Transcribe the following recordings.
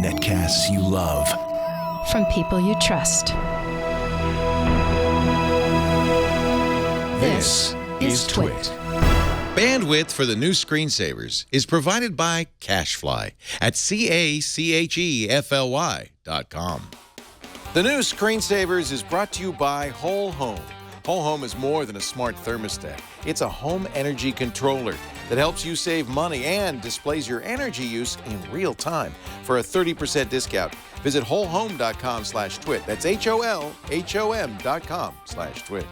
Netcasts you love. From people you trust. This is Twit. Bandwidth for the new screensavers is provided by CashFly at CACHEFLY.com. The new screensavers is brought to you by Whole Home. Whole Home is more than a smart thermostat. It's a home energy controller that helps you save money and displays your energy use in real time. For a 30% discount, visit wholehome.com/twit. That's HOLHOM.com/twit.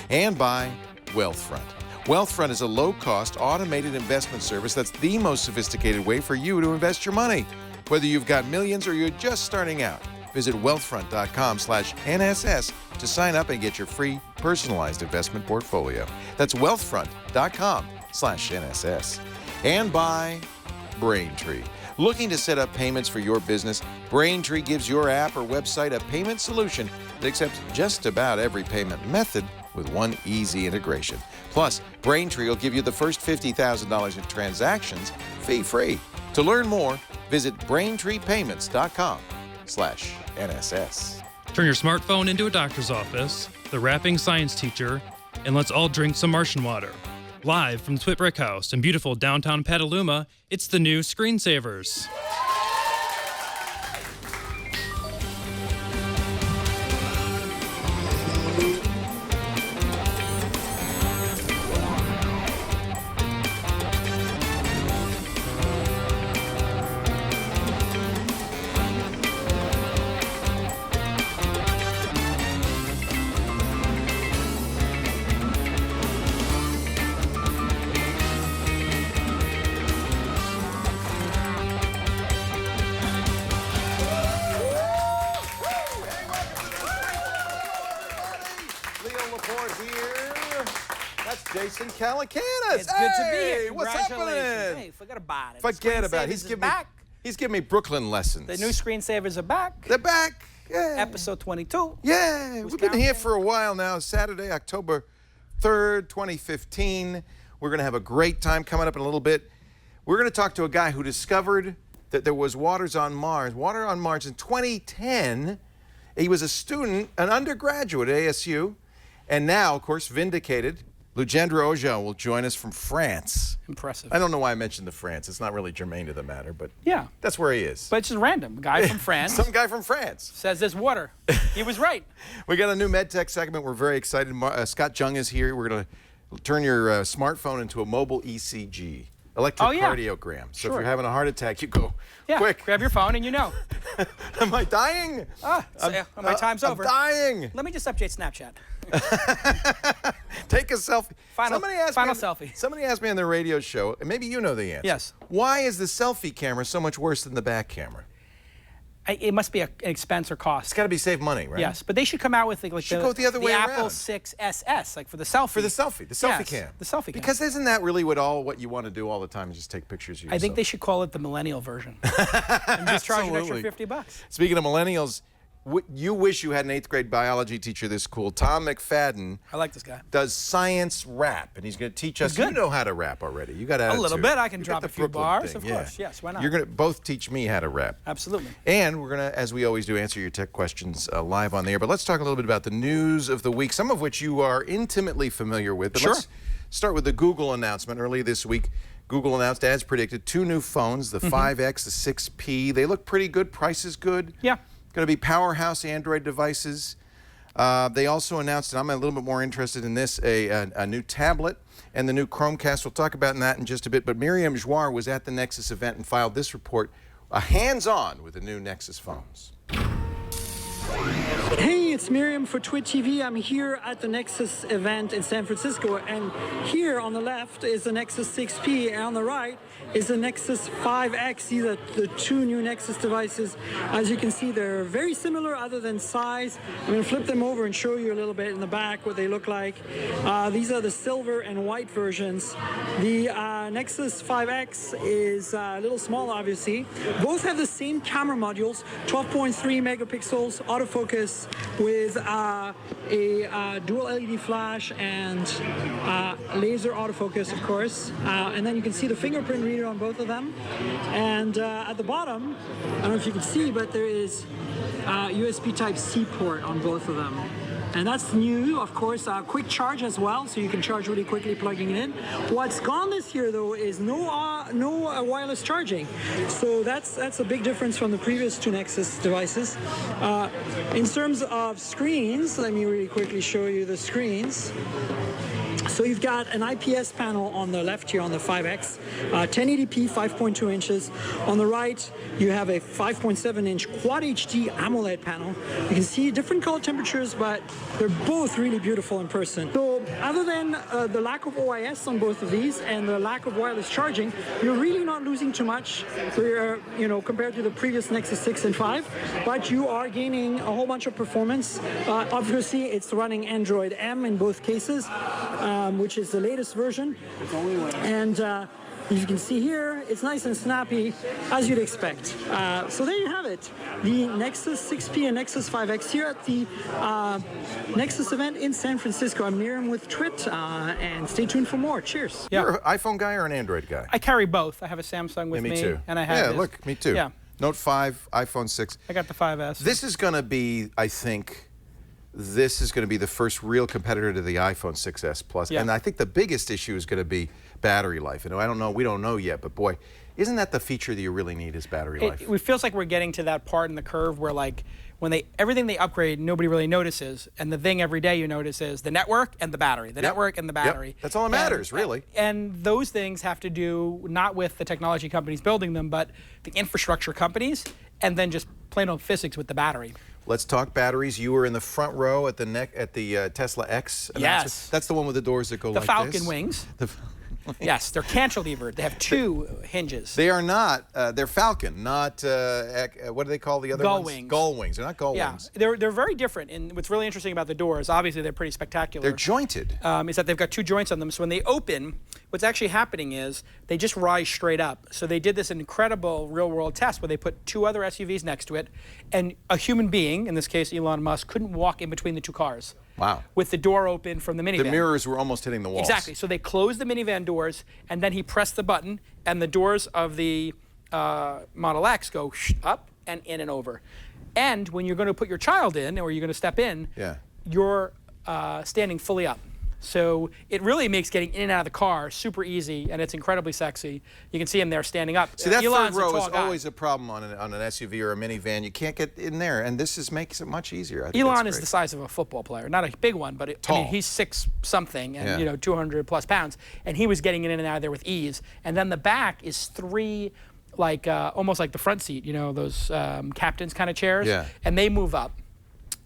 And by Wealthfront. Wealthfront is a low-cost, automated investment service that's the most sophisticated way for you to invest your money. Whether you've got millions or you're just starting out, visit wealthfront.com/NSS to sign up and get your free personalized investment portfolio. That's wealthfront.com/NSS. And by Braintree. Looking to set up payments for your business? Braintree gives your app or website a payment solution that accepts just about every payment method with one easy integration. Plus, Braintree will give you the first $50,000 in transactions fee-free. To learn more, visit BraintreePayments.com/NSS. Turn your smartphone into a doctor's office, the rapping science teacher, and let's all drink some Martian water. Live from Twit Brick House in beautiful downtown Petaluma, it's the new Screensavers. Leo Laporte here. That's Jason Calacanis. It's good to be here. What's Congratulations. happening? Hey, forget about it. Forget about it. Screensavers He's giving me Brooklyn lessons. The new screensavers are back. They're back. Yeah. Episode 22. Yeah. Who's We've been here counting? for a while now. Saturday, October 3rd, 2015. We're going to have a great time coming up in a little bit. We're going to talk to a guy who discovered that there was water on Mars in 2010. He was a student, an undergraduate at ASU, and now, of course, vindicated. Lugendra Ojo will join us from France. Impressive. I don't know why I mentioned the France. It's not really germane to the matter, but Yeah. that's where he is. But it's just random. Guy from France Some guy from France. says there's water. He was right. We got a new MedTech segment. We're very excited. Scott Jung is here. We're going to turn your smartphone into a mobile ECG, electrocardiogram. So if Sure. you're having a heart attack, you go, Yeah. quick. Grab your phone and you know. Am I dying? My time's over. I'm dying. Let me just update Snapchat. Take a selfie. Final me, selfie. Somebody asked me on the radio show, and maybe you know the answer. Yes. Why is the selfie camera so much worse than the back camera? It must be an expense or cost. It's got to be save money, right? Yes, but they should come out with Should go the other way Apple around. 6SS, like for the selfie. For the selfie Yes, cam. the selfie cam. Because isn't that really what you want to do all the time is just take pictures of yourself? I think they should call it the millennial version. And just charge an extra Absolutely. $50. Speaking of millennials, you wish you had an 8th grade biology teacher this cool. Tom McFadden I like this guy. does science rap, and he's going to teach us. good. You know how to rap already. You got A attitude. little bit. I can You drop got a the few Brooklyn bars, thing, of course. Yes, why not? You're going to both teach me how to rap. Absolutely. And we're going to, as we always do, answer your tech questions live on the air. But let's talk a little bit about the news of the week, some of which you are intimately familiar with. But Sure. let's start with the Google announcement. Earlier this week, Google announced, as predicted, 2 new phones, the 5X, the 6P. They look pretty good. Price is good. Yeah. Going to be powerhouse Android devices. They also announced, and I'm a little bit more interested in this, a new tablet and the new Chromecast. We'll talk about that in just a bit. But Miriam Jouar was at the Nexus event and filed this report, hands-on with the new Nexus phones. Hey, it's Miriam for Twit TV. I'm here at the Nexus event in San Francisco, and here on the left is the Nexus 6P, and on the right is the Nexus 5X. These are the 2 new Nexus devices. As you can see, they're very similar other than size. I'm going to flip them over and show you a little bit in the back what they look like. These are the silver and white versions. The Nexus 5X is a little smaller, obviously. Both have the same camera modules, 12.3 megapixels, autofocus with a dual LED flash and laser autofocus, of course. And then you can see the fingerprint reader on both of them. And at the bottom, I don't know if you can see, but there is USB Type-C port on both of them. And that's new, of course, quick charge as well, so you can charge really quickly plugging it in. What's gone this year, though, is no wireless charging. So that's a big difference from the previous two Nexus devices. In terms of screens, let me really quickly show you the screens. So you've got an IPS panel on the left here on the 5X, 1080p, 5.2 inches. On the right, you have a 5.7-inch Quad HD AMOLED panel. You can see different color temperatures, but they're both really beautiful in person. So other than the lack of OIS on both of these and the lack of wireless charging, you're really not losing too much compared to the previous Nexus 6 and 5, but you are gaining a whole bunch of performance. Obviously, it's running Android M in both cases. Which is the latest version. And as you can see here, it's nice and snappy, as you'd expect. So there you have it. The Nexus 6P and Nexus 5X here at the Nexus event in San Francisco. I'm Miriam with Twit, and stay tuned for more. Cheers. You're an iPhone guy or an Android guy? I carry both. I have a Samsung with me too. and I have this. Look, me too. Yeah. Note 5, iPhone 6. I got the 5S. This is going to be, I think, this is going to be the first real competitor to the iPhone 6s Plus. Yeah. And I think the biggest issue is going to be battery life. And I don't know, we don't know yet, but boy, isn't that the feature that you really need is battery life? It feels like we're getting to that part in the curve where, like, when everything they upgrade, nobody really notices, and the thing every day you notice is the network and the battery, the network and the battery. Yep. That's all that matters, really. And those things have to do not with the technology companies building them, but the infrastructure companies, and then just plain old physics with the battery. Let's talk batteries. You were in the front row at the Tesla X. Yes. That's the one with the doors that go The like Falcon this. wings. Yes, they're cantilevered. They have two hinges. They are not. They're Falcon, not what do they call the other gull ones? wings. Gull wings. They're not gull wings. They're very different. And what's really interesting about the doors, obviously they're pretty spectacular. They're jointed. Is that they've got two joints on them. So when they open, what's actually happening is they just rise straight up. So they did this incredible real-world test where they put two other SUVs next to it, and a human being, in this case Elon Musk, couldn't walk in between the two cars. Wow. With the door open from the minivan. The mirrors were almost hitting the walls. Exactly. So they closed the minivan doors, and then he pressed the button, and the doors of the Model X go up and in and over. And when you're going to put your child in, or you're going to step in, you're standing fully up. So it really makes getting in and out of the car super easy, and it's incredibly sexy. You can see him there standing up. See, that Elon's third row a tall is guy. always a problem on an SUV or a minivan. You can't get in there, and this makes it much easier. I think Elon that's is great. the size of a football player, not a big one, but Tall. I mean, he's 6-something and 200 plus pounds, and he was getting in and out of there with ease. And then the back is three, like almost like the front seat, those captain's kind of chairs, and they move up.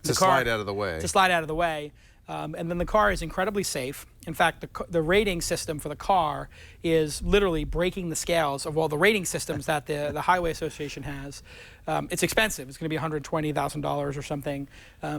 To slide out of the way. To slide out of the way. And then the car is incredibly safe. In fact, the rating system for the car is literally breaking the scales of all the rating systems that the Highway Association has. It's expensive. It's going to be $120,000 or something.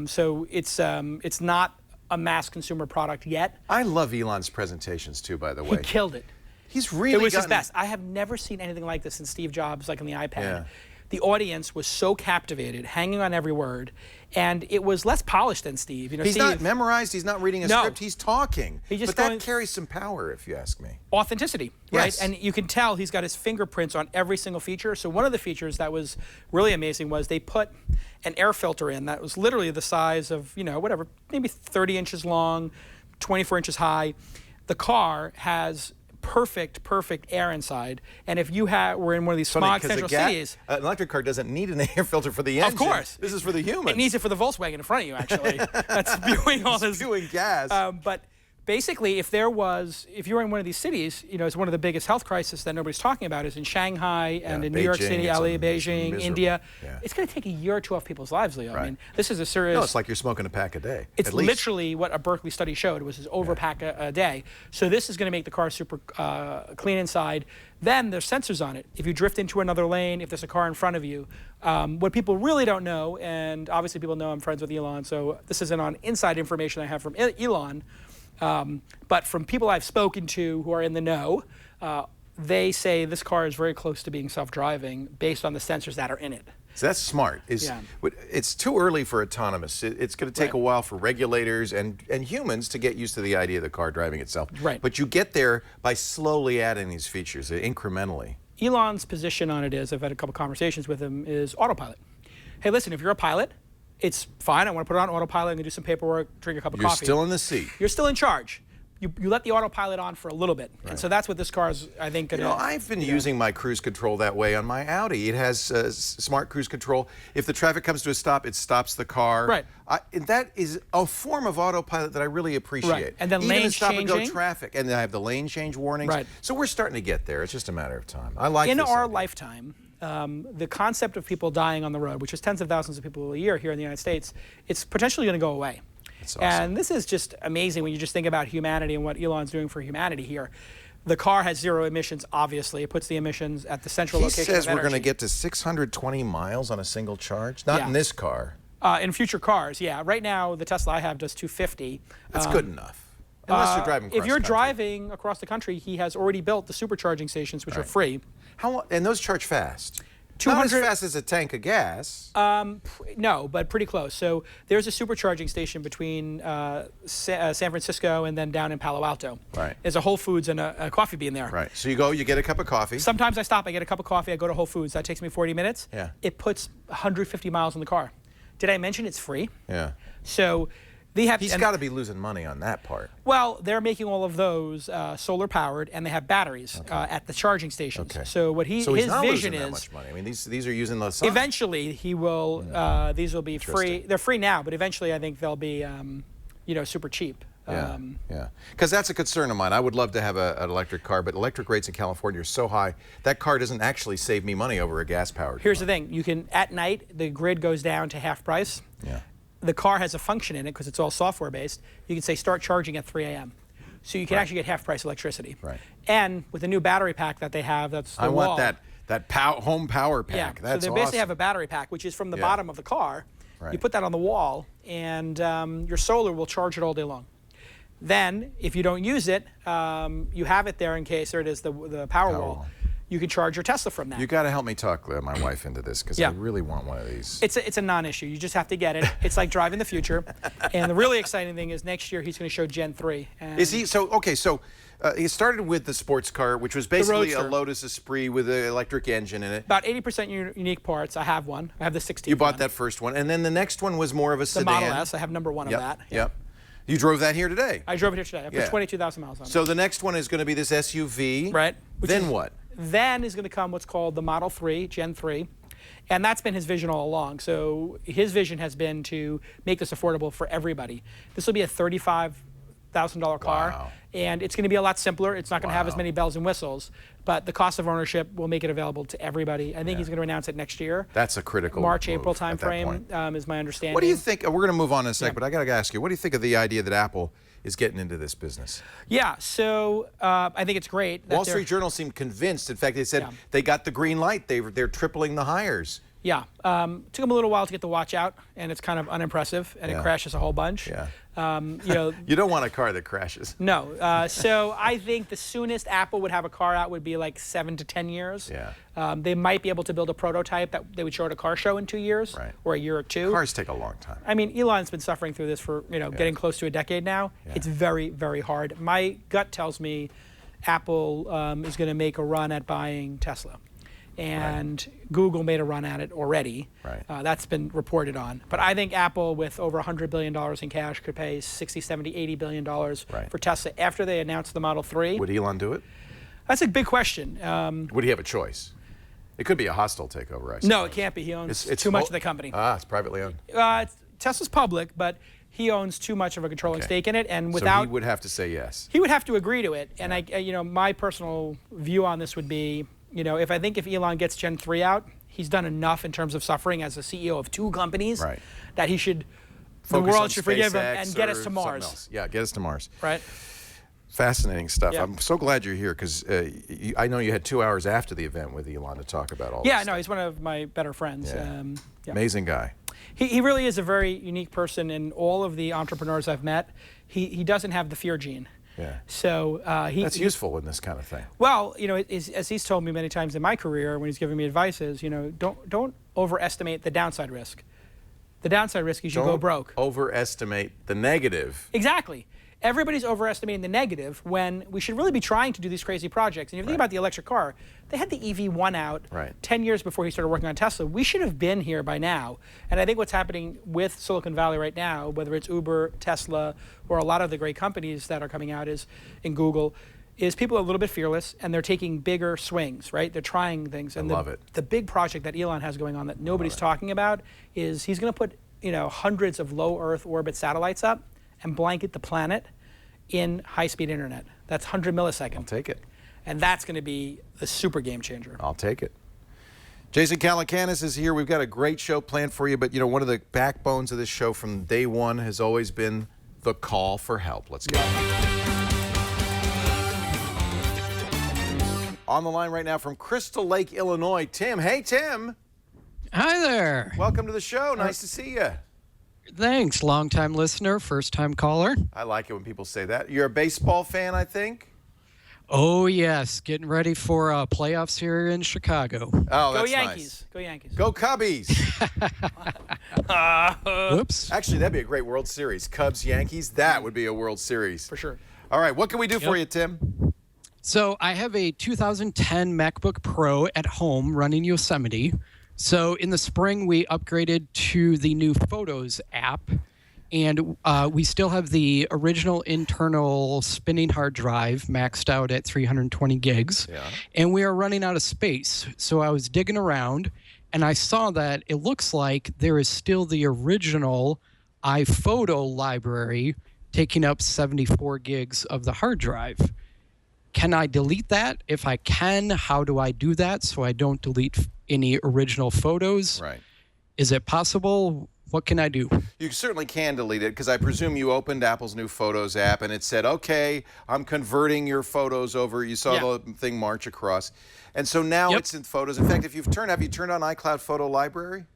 So it's not a mass consumer product yet. I love Elon's presentations too, by the way. He killed it. He's really It was his best. I have never seen anything like this since Steve Jobs, like on the iPad. Yeah. The audience was so captivated, hanging on every word, and it was less polished than Steve. He's not memorized. He's not reading a script. He's talking. Just but that carries some power, if you ask me. Authenticity, right? And you can tell he's got his fingerprints on every single feature. So one of the features that was really amazing was they put an air filter in that was literally the size of, whatever, maybe 30 inches long, 24 inches high. The car has perfect air inside, and if you were in one of these smog central cities, an electric car doesn't need an air filter for the engine. Of course, this is for the humans. It needs it for the Volkswagen in front of you, actually. That's spewing all this gas. But basically, if you were in one of these cities, it's one of the biggest health crises that nobody's talking about is in Shanghai and in New York City, LA, Beijing, India. It's going to take a year or two off people's lives, Leo. I mean, this is a serious. No, it's like you're smoking a pack a day. It's literally what a Berkeley study showed. It was over a pack a day. So this is going to make the car super clean inside. Then there's sensors on it. If you drift into another lane, if there's a car in front of you, what people really don't know, and obviously people know I'm friends with Elon, so this isn't on inside information I have from Elon. But from people I've spoken to who are in the know, they say this car is very close to being self-driving based on the sensors that are in it. So that's smart. It's too early for autonomous. It's going to take a while for regulators and humans to get used to the idea of the car driving itself. Right. But you get there by slowly adding these features, incrementally. Elon's position on it is, I've had a couple conversations with him, is autopilot. Hey, listen, if you're a pilot, it's fine. I want to put it on autopilot. I'm going to do some paperwork, drink a cup of coffee. You're still in the seat. You're still in charge. You let the autopilot on for a little bit. Right. And so that's what this car is, I think, going to... I've been using my cruise control that way on my Audi. It has smart cruise control. If the traffic comes to a stop, it stops the car. Right. That is a form of autopilot that I really appreciate. Right. And then even lane stop changing. and go traffic. And I have the lane change warnings. Right. So we're starting to get there. It's just a matter of time. I like this In our idea. lifetime, the concept of people dying on the road, which is tens of thousands of people a year here in the United States, it's potentially going to go away. That's awesome. And this is just amazing when you just think about humanity and what Elon's doing for humanity here. The car has zero emissions, obviously. It puts the emissions at the central location of energy. He says we're going to get to 620 miles on a single charge. Not in this car. In future cars, yeah. Right now, the Tesla I have does 250. That's good enough. Unless you're driving across If you're the country. driving across the country, he has already built the supercharging stations, which are free. And those charge fast. 200 Not as fast as a tank of gas. No, but pretty close. So there's a supercharging station between San Francisco and then down in Palo Alto. Right. There's a Whole Foods and a Coffee Bean there. Right. So you go, you get a cup of coffee. Sometimes I stop, I get a cup of coffee, I go to Whole Foods. That takes me 40 minutes. Yeah. It puts 150 miles in the car. Did I mention it's free? Yeah. So they have... He's got to be losing money on that part. Well, they're making all of those solar powered, and they have batteries at the charging stations. Okay. So what he's his not vision losing that is, much money. I mean, these are using the sun. eventually he will. These will be free. They're free now, but eventually I think they'll be, super cheap. Yeah, because that's a concern of mine. I would love to have an electric car, but electric rates in California are so high, that car doesn't actually save me money over a gas-powered Here's car. the thing. You can, at night, the grid goes down to half price. Yeah. The car has a function in it because it's all software-based. You can say start charging at 3 a.m. So you can actually get half-price electricity. Right. And with the new battery pack that they have, that's the I wall. want that home power pack. Yeah, That's so they basically awesome. have a battery pack, which is from the bottom of the car. Right. You put that on the wall, and your solar will charge it all day long. Then, if you don't use it, you have it there in case, there it is, the power wall. You can charge your Tesla from that. You got to help me talk my wife into this, because I really want one of these. It's a non-issue. You just have to get it. It's like driving the future. And the really exciting thing is next year he's going to show Gen 3. Is he? So, okay, so he started with the sports car, which was basically a Roadster. Lotus Esprit with an electric engine in it. About 80% unique parts. I have one. I have the 16th You bought one. that first one, and then the next one was more of a The sedan. Model S. I have number one of that. Yep. You drove that here today. I drove it here today. I put 22,000 miles on it. So the next one is going to be this SUV. Right. Then what? Then is going to come what's called the Model 3, Gen 3. And that's been his vision all along. So his vision has been to make this affordable for everybody. This will be a $35,000 car. Wow. And it's going to be a lot simpler. It's not going to have as many bells and whistles. But the cost of ownership will make it available to everybody. I think he's going to announce it next year. That's a critical March, move April at that point. timeframe is my understanding. What do you think? We're going to move on in a sec, but I got to ask you, what do you think of the idea that Apple is getting into this business? Yeah, so I think it's great. That Wall Street Journal seemed convinced. In fact, they said they got the green light. They're tripling the hires. Yeah, took them a little while to get the watch out, and it's kind of unimpressive, and it crashes a whole bunch. Yeah. You don't want a car that crashes. No. So I think the soonest Apple would have a car out would be like 7 to 10 years. Yeah. They might be able to build a prototype that they would show at a car show in 2 years, or a year or two. Cars take a long time. I mean, Elon's been suffering through this for getting close to a decade now. Yeah. It's very, very hard. My gut tells me Apple is going to make a run at buying Tesla. And Google made a run at it already. Right. That's been reported on. But I think Apple, with over $100 billion in cash, could pay $60, $70, $80 billion for Tesla after they announce the Model 3. Would Elon do it? That's a big question. Would he have a choice? It could be a hostile takeover, I suppose. No, it can't be. He owns too much of the company. It's privately owned. Tesla's public, but he owns too much of a controlling stake in it, and without So he would have to say yes. He would have to agree to it. And my personal view on this would be, if Elon gets Gen 3 out, he's done enough in terms of suffering as a CEO of 2 companies that he should, the world should forgive him and get us to Mars. Yeah, get us to Mars. Right. Fascinating stuff. Yeah. I'm so glad you're here, because I know you had 2 hours after the event with Elon to talk about all this Yeah, no, stuff. he's one of my better friends. Yeah. Amazing guy. He really is a very unique person, and all of the entrepreneurs I've met, he doesn't have the fear gene. Yeah. So That's useful in this kind of thing. Well, you know, as he's told me many times in my career when he's giving me advice is, you know, don't overestimate the downside risk. The downside risk is you go broke. Overestimate the negative. Exactly. Everybody's overestimating the negative when we should really be trying to do these crazy projects. And if you think about the electric car, they had the EV1 out 10 years before he started working on Tesla. We should have been here by now. And I think what's happening with Silicon Valley right now, whether it's Uber, Tesla, or a lot of the great companies that are coming out in Google, is people are a little bit fearless and they're taking bigger swings, right? They're trying things. And I love it. The big project that Elon has going on that nobody's talking about is he's going to put, you know, hundreds of low Earth orbit satellites up and blanket the planet in high-speed internet. That's 100 milliseconds. I'll take it. And that's going to be a super game changer. I'll take it. Jason Calacanis is here. We've got a great show planned for you, but you know, one of the backbones of this show from day one has always been the call for help. Let's go. On the line right now from Crystal Lake, Illinois, Tim. Hey, Tim. Hi there. Welcome to the show. Nice to see you. Thanks. Long-time listener, first-time caller. I like it when people say that. You're a baseball fan, I think? Oh, yes. Getting ready for playoffs here in Chicago. Oh, that's Go Yankees. nice. Go Yankees. Go Cubbies. Whoops. Actually, that'd be a great World Series. Cubs, Yankees, that would be a World Series. For sure. All right, what can we do for you, Tim? So I have a 2010 MacBook Pro at home running Yosemite. So in the spring, we upgraded to the new Photos app, and we still have the original internal spinning hard drive maxed out at 320 gigs, and we are running out of space. So I was digging around, and I saw that it looks like there is still the original iPhoto library taking up 74 gigs of the hard drive. Can I delete that? If I can, how do I do that so I don't delete any original photos? Right. Is it possible? What can I do? You certainly can delete it because I presume you opened Apple's new Photos app and it said, okay, I'm converting your photos over. You saw the thing march across. And so now it's in Photos. In fact, have you turned on iCloud Photo Library?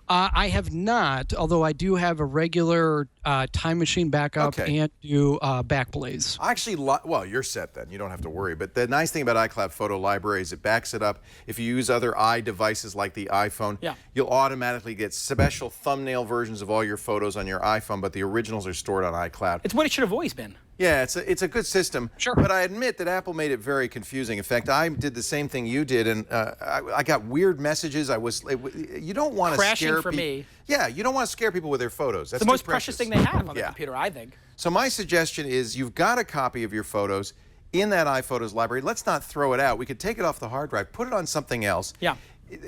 I have not, although I do have a regular Time Machine backup and do Backblaze. I actually, well, you're set then. You don't have to worry. But the nice thing about iCloud Photo Library is it backs it up. If you use other iDevices like the iPhone, you'll automatically get special thumbnail versions of all your photos on your iPhone, but the originals are stored on iCloud. It's what it should have always been. Yeah, it's a good system. Sure. But I admit that Apple made it very confusing. In fact, I did the same thing you did, and I got weird messages. You don't want to scare people. Crashing for me. Yeah, you don't want to scare people with their photos. That's the most precious thing they have on the computer, I think. So my suggestion is you've got a copy of your photos in that iPhotos library. Let's not throw it out. We could take it off the hard drive, put it on something else. Yeah.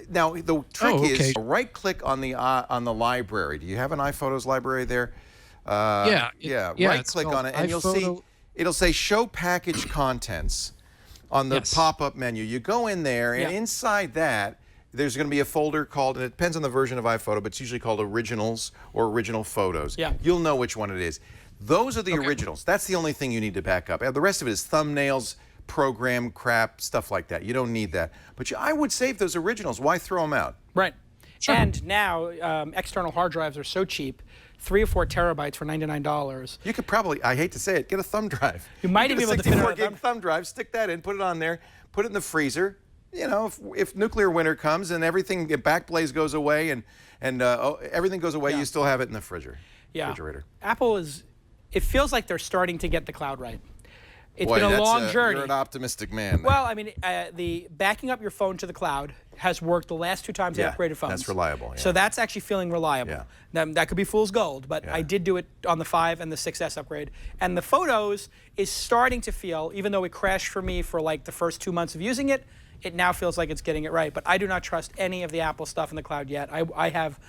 Now the trick is right-click on the library. Do you have an iPhotos library there? Yeah. Right-click on it, and you'll see it'll say Show Package Contents on the pop-up menu. You go in there, and inside that, there's going to be a folder called, and it depends on the version of iPhoto, but it's usually called Originals or Original Photos. Yeah. You'll know which one it is. Those are the originals. That's the only thing you need to back up. The rest of it is thumbnails, program crap, stuff like that. You don't need that. But I would save those originals. Why throw them out? Right. Sure. And now external hard drives are so cheap, 3 or 4 terabytes for $99. You could probably, I hate to say it, get a thumb drive. You might even be able to fit a 64 gig thumb drive, stick that in, put it on there, put it in the freezer. You know, if nuclear winter comes and everything, Backblaze goes away and everything goes away, you still have it in the refrigerator. Apple it feels like they're starting to get the cloud right. It's Boy, been a long journey. You're an optimistic man. Well, I mean, the backing up your phone to the cloud has worked the last 2 times I upgraded phones. That's reliable. Yeah. So that's actually feeling reliable. Yeah. Now, that could be fool's gold, but I did do it on the 5 and the 6S upgrade. And the Photos is starting to feel, even though it crashed for me for like the first 2 months of using it, it now feels like it's getting it right. But I do not trust any of the Apple stuff in the cloud yet. I have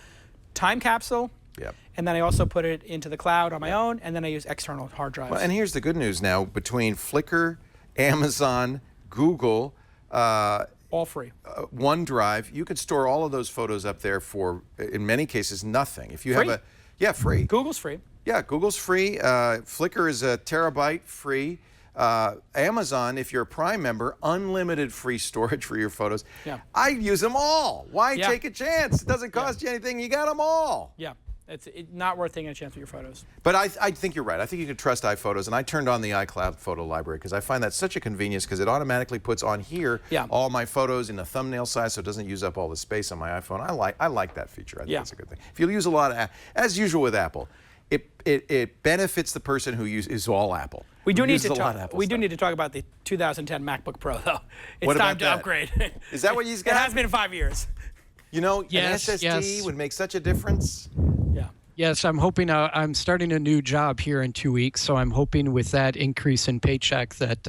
Time Capsule. Yep. And then I also put it into the cloud on my own, and then I use external hard drives. Well, and here's the good news now. Between Flickr, Amazon, Google, all free. OneDrive, you could store all of those photos up there for, in many cases, nothing. If you have free. Google's free. Yeah, Google's free. Flickr is a terabyte free. Amazon, if you're a Prime member, unlimited free storage for your photos. Yeah. I use them all. Why take a chance? It doesn't cost you anything. You got them all. Yeah. It's not worth taking a chance with your photos. But I think you're right. I think you can trust iPhotos, and I turned on the iCloud photo library because I find that such a convenience because it automatically puts on here all my photos in a thumbnail size, so it doesn't use up all the space on my iPhone. I like that feature. I think it's a good thing. If you use a lot of, as usual with Apple, it benefits the person who is all Apple. We do need to talk about the 2010 MacBook Pro though. It's time to upgrade. Is that what he's got? It has been 5 years. You know, an SSD would make such a difference. Yeah. Yes, I'm hoping I'm starting a new job here in 2 weeks, so I'm hoping with that increase in paycheck that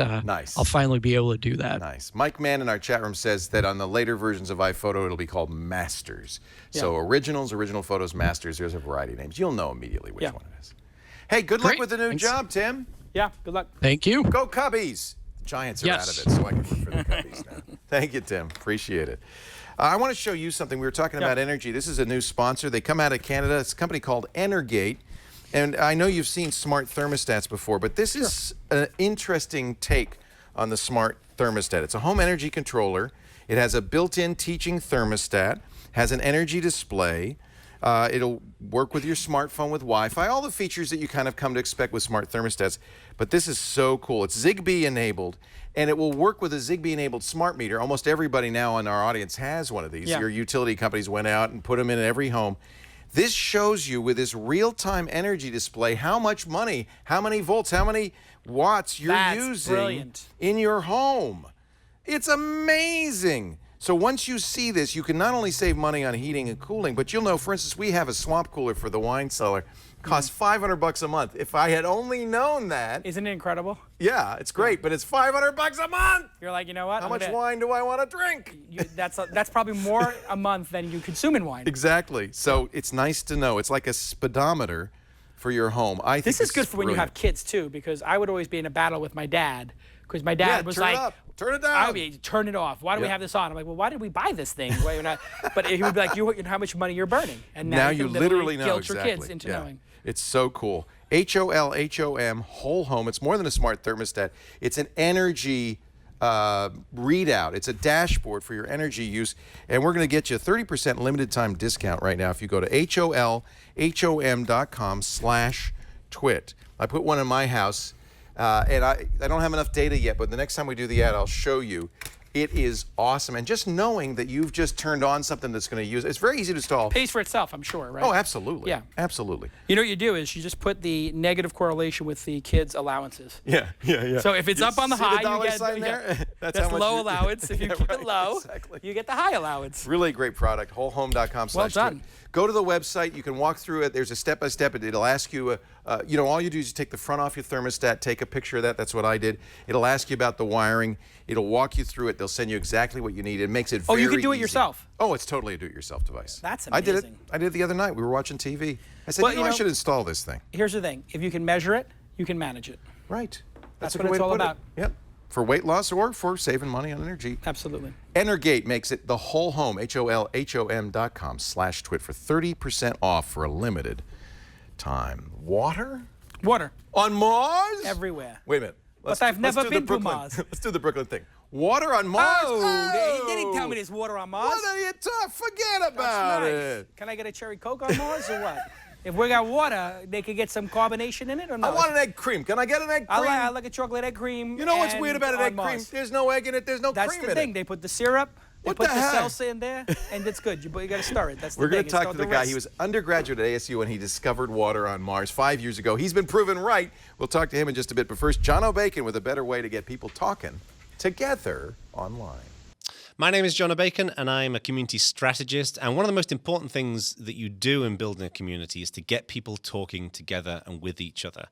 I'll finally be able to do that. Nice. Mike Mann in our chat room says that on the later versions of iPhoto, it'll be called Masters. Yeah. So Originals, Original Photos, Masters, there's a variety of names. You'll know immediately which one it is. Hey, good luck with the new job, Tim. Yeah, good luck. Thank you. Go Cubbies. The Giants are out of it, so I can work for the Cubbies now. Thank you, Tim. Appreciate it. I want to show you something. We were talking about energy. This is a new sponsor. They come out of Canada. It's a company called Energate. And I know you've seen smart thermostats before, but this is an interesting take on the smart thermostat. It's a home energy controller. It has a built-in teaching thermostat, has an energy display. It'll work with your smartphone with Wi-Fi, all the features that you kind of come to expect with smart thermostats. But this is so cool. It's Zigbee enabled, and it will work with a Zigbee enabled smart meter. Almost everybody now in our audience has one of these. Your utility companies went out and put them in every home. This shows you with this real-time energy display how much money, how many volts, how many watts you're using in your home. It's amazing. So once you see this, you can not only save money on heating and cooling, but you'll know, for instance, we have a swamp cooler for the wine cellar. Costs $500 a month. If I had only known that. Isn't it incredible? Yeah, it's great, but it's $500 a month. You're like, you know what? How much wine do I want to drink? That's probably more a month than you consume in wine. Exactly. So it's nice to know. It's like a speedometer for your home. I think this is good for when you have kids too, because I would always be in a battle with my dad. Because my dad was like, turn it down. I would be, turn it off. Why do we have this on? I'm like, well, why did we buy this thing? Why not? But he would be like, you know how much money you're burning. And now you literally know guilt your kids into knowing. It's so cool. HOLHOM, whole home. It's more than a smart thermostat. It's an energy readout. It's a dashboard for your energy use. And we're going to get you a 30% limited time discount right now if you go to HOLHOM.com/twit. I put one in my house. And I don't have enough data yet, but the next time we do the ad, I'll show you. It is awesome. And just knowing that you've just turned on something that's going to use, it's very easy to install. Pays for itself, I'm sure, right? Oh, absolutely. Yeah. Absolutely. You know what you do is you just put the negative correlation with the kids' allowances. Yeah. So if it's up on the high, you get that's low allowance. If you keep it low, you get the high allowance. Really great product. Wholehome.com/twit. Well done. Go to the website. You can walk through it. There's a step-by-step. It'll ask you, all you do is you take the front off your thermostat, take a picture of that. That's what I did. It'll ask you about the wiring. It'll walk you through it. They'll send you exactly what you need. It makes it very easy. Oh, you can do it yourself? Oh, it's totally a do-it-yourself device. That's amazing. I did it the other night. We were watching TV. I said, I should install this thing. Here's the thing. If you can measure it, you can manage it. Right. That's what it's all about. Yep. For weight loss or for saving money on energy. Absolutely. Energate makes it the whole home, HOLHOM.com/twit for 30% off for a limited time. Water? Water. On Mars? Everywhere. Wait a minute. But I've never been to Mars. Let's do the Brooklyn thing. Water on Mars? Oh, they didn't tell me there's water on Mars. What are you talking? Forget about it. Can I get a cherry Coke on Mars or what? If we got water, they could get some carbonation in it or not? I want an egg cream. Can I get an egg cream? I like a chocolate egg cream. You know what's weird about an egg cream? There's no egg in it. There's no cream in it. That's the thing. They put the syrup. They put the salsa in there, and it's good. But you got to stir it. That's the thing. We're going to talk to the guy. He was undergraduate at ASU when he discovered water on Mars 5 years ago. He's been proven right. We'll talk to him in just a bit. But first, John O'Bacon with a better way to get people talking together online. My name is John O'Bacon, and I'm a community strategist. And one of the most important things that you do in building a community is to get people talking together and with each other.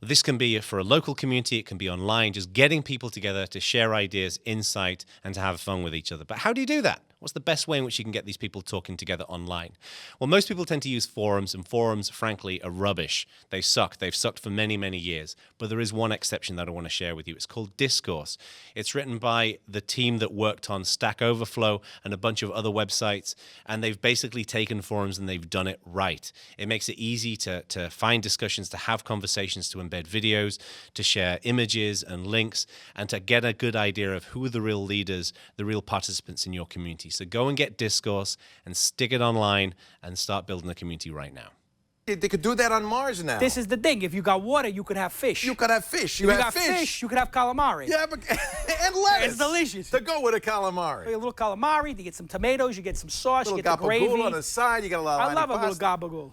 This can be for a local community, it can be online, just getting people together to share ideas, insight, and to have fun with each other. But how do you do that? What's the best way in which you can get these people talking together online? Well, most people tend to use forums, and forums, frankly, are rubbish. They suck. They've sucked for many, many years. But there is one exception that I want to share with you. It's called Discourse. It's written by the team that worked on Stack Overflow and a bunch of other websites, and they've basically taken forums and they've done it right. It makes it easy to find discussions, to have conversations, to embed videos, to share images and links, and to get a good idea of who are the real leaders, the real participants in your community. So go and get Discourse and stick it online and start building a community right now. They could do that on Mars now. This is the thing. If you got water, you could have fish. You could have fish. If you got fish, you could have calamari. Yeah, but, and lettuce. It's delicious. To go with a calamari. A little calamari, you get some tomatoes, you get some sauce, you get the gravy. Gabagool on the side, you got a lot of I love a little gabagool.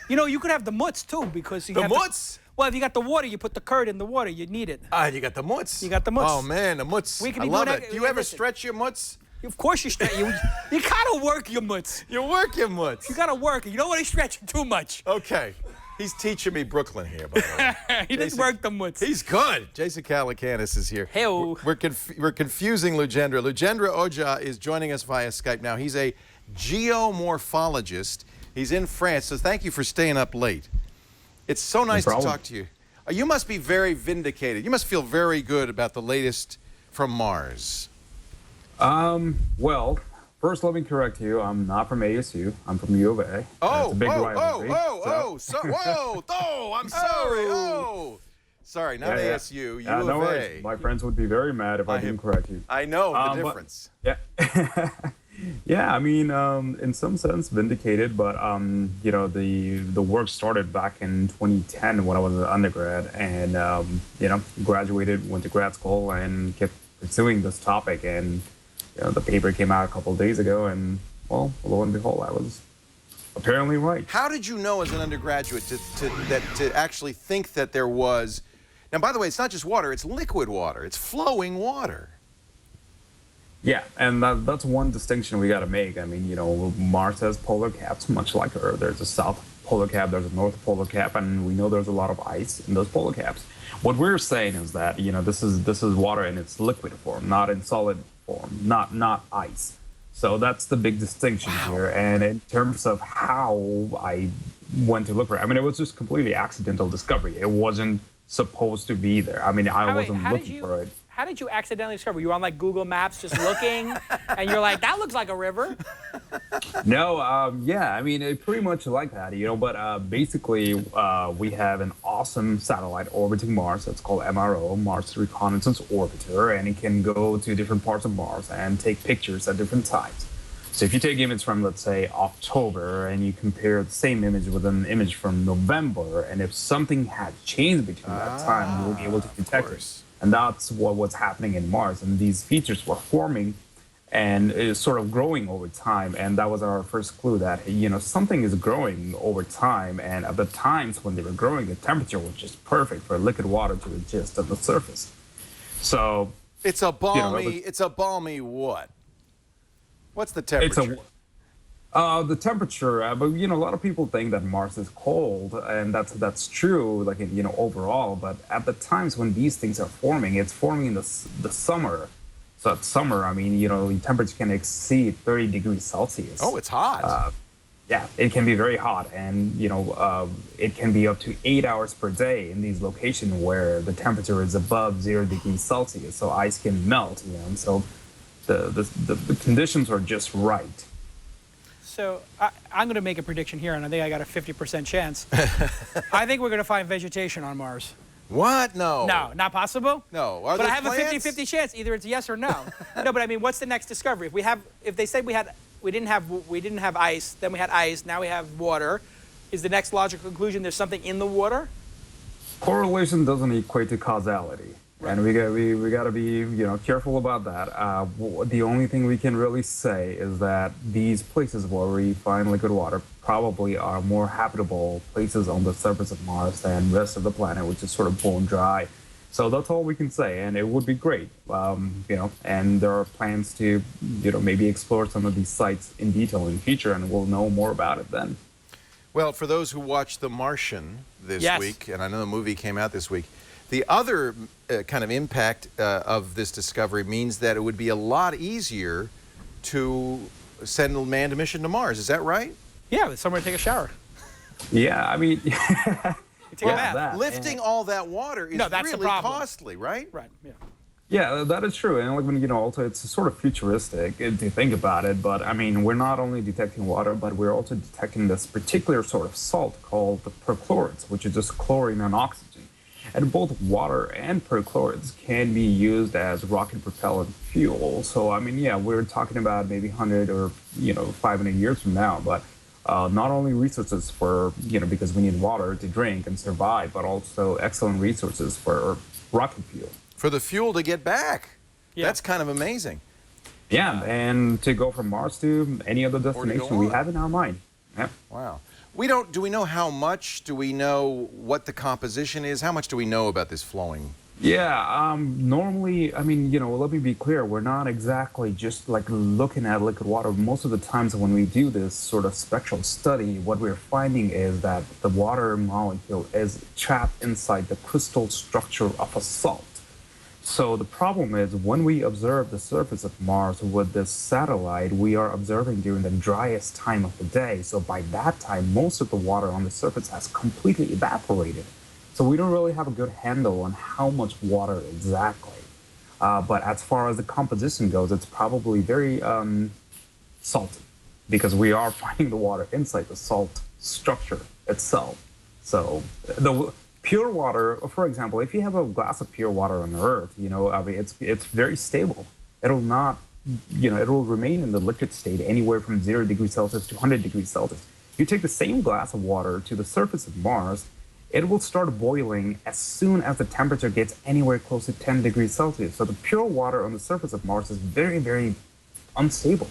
You know, you could have the mutz too, because you have mutz? Well, if you got the water, you put the curd in the water. You need it. You got the mutz. You got the mutz. Oh man, the mutz. I love it. Do you ever stretch your mutz? Of course you stretch. You gotta work your mutz. You work your mutz. You gotta work it. You don't want to stretch it too much. Okay. He's teaching me Brooklyn here, by the way. He didn't work the mutz. He's good. Jason Calacanis is here. Hey-o. We're confusing Lujendra. Lujendra Oja is joining us via Skype now. He's a geomorphologist. He's in France, so thank you for staying up late. It's so nice to talk to you. You must be very vindicated. You must feel very good about the latest from Mars. Well, first let me correct you. I'm not from ASU. I'm from U of A. Oh, I'm sorry. Sorry, not ASU, U of no A. worries. My friends would be very mad if I didn't correct you. I know the difference. Yeah. Yeah, I mean, in some sense, vindicated, but, you know, the work started back in 2010 when I was an undergrad and, you know, graduated, went to grad school and kept pursuing this topic. And, you know, the paper came out a couple of days ago and, well, lo and behold, I was apparently right. How did you know as an undergraduate to actually think that there was, now, by the way, it's not just water, it's liquid water, it's flowing water. Yeah, and that's one distinction we got to make. I mean, you know, Mars has polar caps, much like Earth. There's a south polar cap, there's a north polar cap, and we know there's a lot of ice in those polar caps. What we're saying is that, you know, this is water in its liquid form, not in solid form, not ice. So that's the big distinction here. And in terms of how I went to look for it, I mean, it was just completely accidental discovery. It wasn't supposed to be there. I mean, I wasn't looking for it. How did you accidentally discover? You were on like Google Maps just looking, and you're like, that looks like a river. No, yeah, I mean, it's pretty much like that, you know, but basically we have an awesome satellite orbiting Mars. It's called MRO, Mars Reconnaissance Orbiter, and it can go to different parts of Mars and take pictures at different times. So if you take images from, let's say, October, and you compare the same image with an image from November, and if something had changed between that time, you will be able to detect it. And that's what was happening in Mars. And these features were forming and is sort of growing over time. And that was our first clue that, you know, something is growing over time. And at the times when they were growing, the temperature was just perfect for liquid water to exist at the surface. So it's a balmy what? What's the temperature? The temperature, but you know, a lot of people think that Mars is cold, and that's true, like you know, overall. But at the times when these things are forming, it's forming in the summer. So at summer, I mean, you know, the temperature can exceed 30 degrees Celsius. Oh, it's hot. Yeah, it can be very hot, and you know, it can be up to 8 hours per day in these locations where the temperature is above 0 degrees Celsius. So ice can melt, you know, and so the conditions are just right. So I'm going to make a prediction here, and I think I got a 50% chance. I think we're going to find vegetation on Mars. What? No. No, not possible? No. But I have a 50-50 chance. Either it's yes or no. No, but I mean, what's the next discovery? If they said we didn't have ice, then we had ice, now we have water, is the next logical conclusion there's something in the water? Correlation doesn't equate to causality. Right. And we got to be, you know, careful about that. The only thing we can really say is that these places where we find liquid water probably are more habitable places on the surface of Mars than the rest of the planet, which is sort of bone dry. So that's all we can say, and it would be great, you know. And there are plans to, you know, maybe explore some of these sites in detail in the future, and we'll know more about it then. Well, for those who watched The Martian this week, and I know the movie came out this week, the other kind of impact of this discovery means that it would be a lot easier to send a manned mission to Mars. Is that right? Yeah, with somewhere to take a shower. Yeah, I mean, take a bath. Lifting all that water is really costly, right? Right. Yeah. Yeah, that is true. And like when, you know, also it's sort of futuristic to think about it. But I mean, we're not only detecting water, but we're also detecting this particular sort of salt called the perchlorates, which is just chlorine and oxygen. And both water and perchlorates can be used as rocket propellant fuel. So, I mean, yeah, we're talking about maybe 100 or, you know, 500 years from now. But not only resources for, because we need water to drink and survive, but also excellent resources for rocket fuel. For the fuel to get back. Yeah. That's kind of amazing. Yeah, and to go from Mars to any other destination we have in our mind. Yeah. Wow. Do we know how much? Do we know what the composition is? How much do we know about this flowing? Yeah, normally, let me be clear. We're not exactly just like looking at liquid water. Most of the times when we do this sort of spectral study, what we're finding is that the water molecule is trapped inside the crystal structure of a salt. So the problem is when we observe the surface of Mars with this satellite, we are observing during the driest time of the day. So by that time, most of the water on the surface has completely evaporated. So we don't really have a good handle on how much water exactly. But as far as the composition goes, it's probably very salty because we are finding the water inside the salt structure itself. So the pure water, for example, if you have a glass of pure water on Earth, it's very stable. It'll not, it will remain in the liquid state anywhere from 0 degrees Celsius to 100 degrees Celsius. You take the same glass of water to the surface of Mars, it will start boiling as soon as the temperature gets anywhere close to 10 degrees Celsius. So the pure water on the surface of Mars is very, very unstable.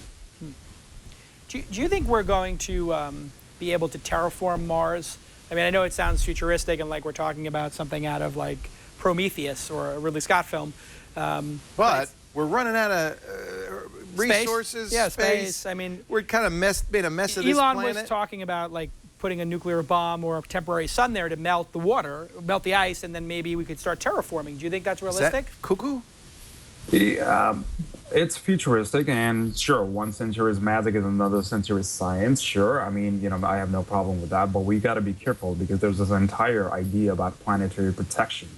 Do you think we're going to be able to terraform Mars? I mean, I know it sounds futuristic and like we're talking about something out of like Prometheus or a Ridley Scott film. But we're running out of resources. Yeah, space. I mean, we're kind of made a mess of this Elon planet. was talking about like putting a nuclear bomb or a temporary sun there to melt the water, melt the ice, and then maybe we could start terraforming. Do you think that's realistic? Is that cuckoo? It's futuristic, and sure, one century is magic and another century is science. Sure, I mean, I have no problem with that, but we got to be careful because there's this entire idea about planetary protection.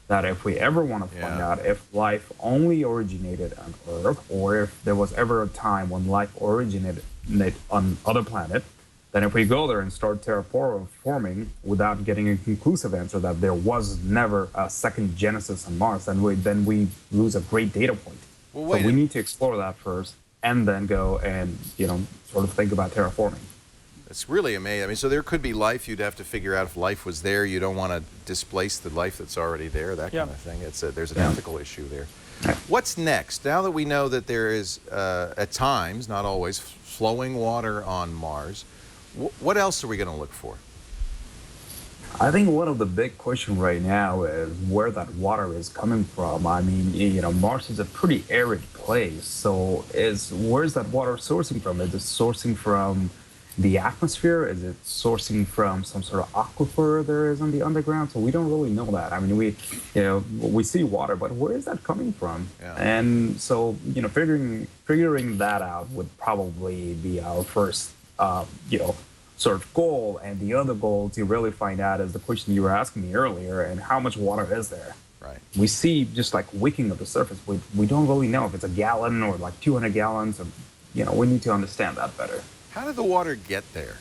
That if we ever want to find out if life only originated on Earth, or if there was ever a time when life originated on other planets, then if we go there and start terraforming without getting a conclusive answer that there was never a second Genesis on Mars, then we lose a great data point. Well, so we need to explore that first and then go and, sort of think about terraforming. It's really amazing. I mean, so there could be life. You'd have to figure out if life was there. You don't want to displace the life that's already there, that kind of thing. There's an ethical issue there. What's next? Now that we know that there is, at times, not always, flowing water on Mars, what else are we going to look for? I think one of the big questions right now is where that water is coming from. I mean, Mars is a pretty arid place. So where's that water sourcing from? Is it sourcing from the atmosphere? Is it sourcing from some sort of aquifer there is on the underground? So we don't really know that. I mean, we see water, but where is that coming from? Yeah. And so, figuring that out would probably be our first sort of goal. And the other goal to really find out is the question you were asking me earlier, and how much water is there? Right. We see just like wicking of the surface. We don't really know if it's a gallon or like 200 gallons. Or, we need to understand that better. How did the water get there?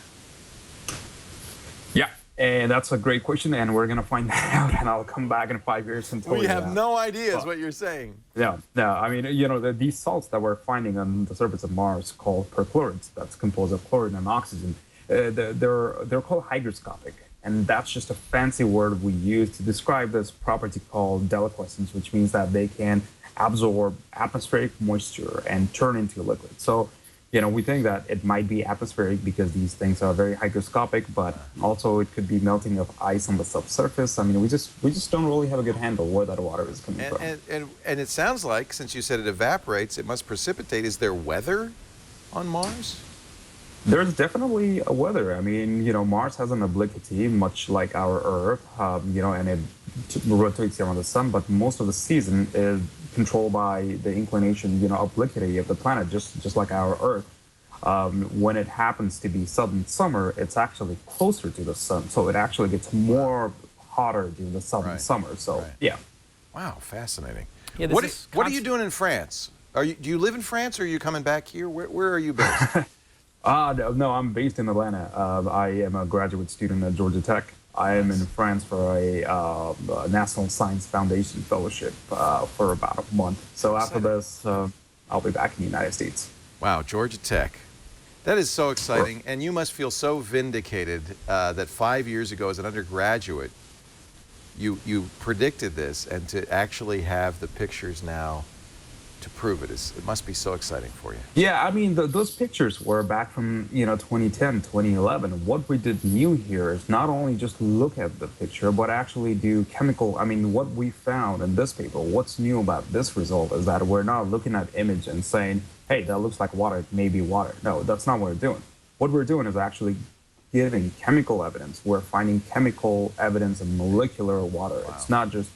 Yeah, and that's a great question, and we're going to find that out, and I'll come back in 5 years and tell you. We have no idea is what you're saying. Yeah, I mean, these salts that we're finding on the surface of Mars called perchlorides, that's composed of chlorine and oxygen, they're called hygroscopic, and that's just a fancy word we use to describe this property called deliquescence, which means that they can absorb atmospheric moisture and turn into liquid. So, we think that it might be atmospheric because these things are very hygroscopic, but also it could be melting of ice on the subsurface. I mean, we just don't really have a good handle where that water is coming from. And it sounds like, since you said it evaporates, it must precipitate. Is there weather on Mars? There's definitely a weather. I mean, Mars has an obliquity, much like our Earth, and it rotates around the sun, but most of the season is controlled by the inclination, obliquity of the planet, just like our Earth. When it happens to be southern summer, it's actually closer to the sun, so it actually gets more hotter during the southern summer. So, yeah. Wow, fascinating. Yeah, what are you doing in France? Do you live in France, or are you coming back here? Where are you based? No, I'm based in Atlanta. I am a graduate student at Georgia Tech. I am in France for a National Science Foundation fellowship for about a month. So after this, I'll be back in the United States. Wow, Georgia Tech. That is so exciting, and you must feel so vindicated that 5 years ago as an undergraduate, you predicted this, and to actually have the pictures now to prove it must be so exciting for you. Yeah, I mean, those pictures were back from 2010, 2011. What we did new here is not only just look at the picture, but actually do chemical. I mean, what we found in this paper, what's new about this result is that we're not looking at image and saying, hey, that looks like water, it may be water. No, that's not what we're doing. What we're doing is actually giving chemical evidence. We're finding chemical evidence in molecular water. Wow. It's not just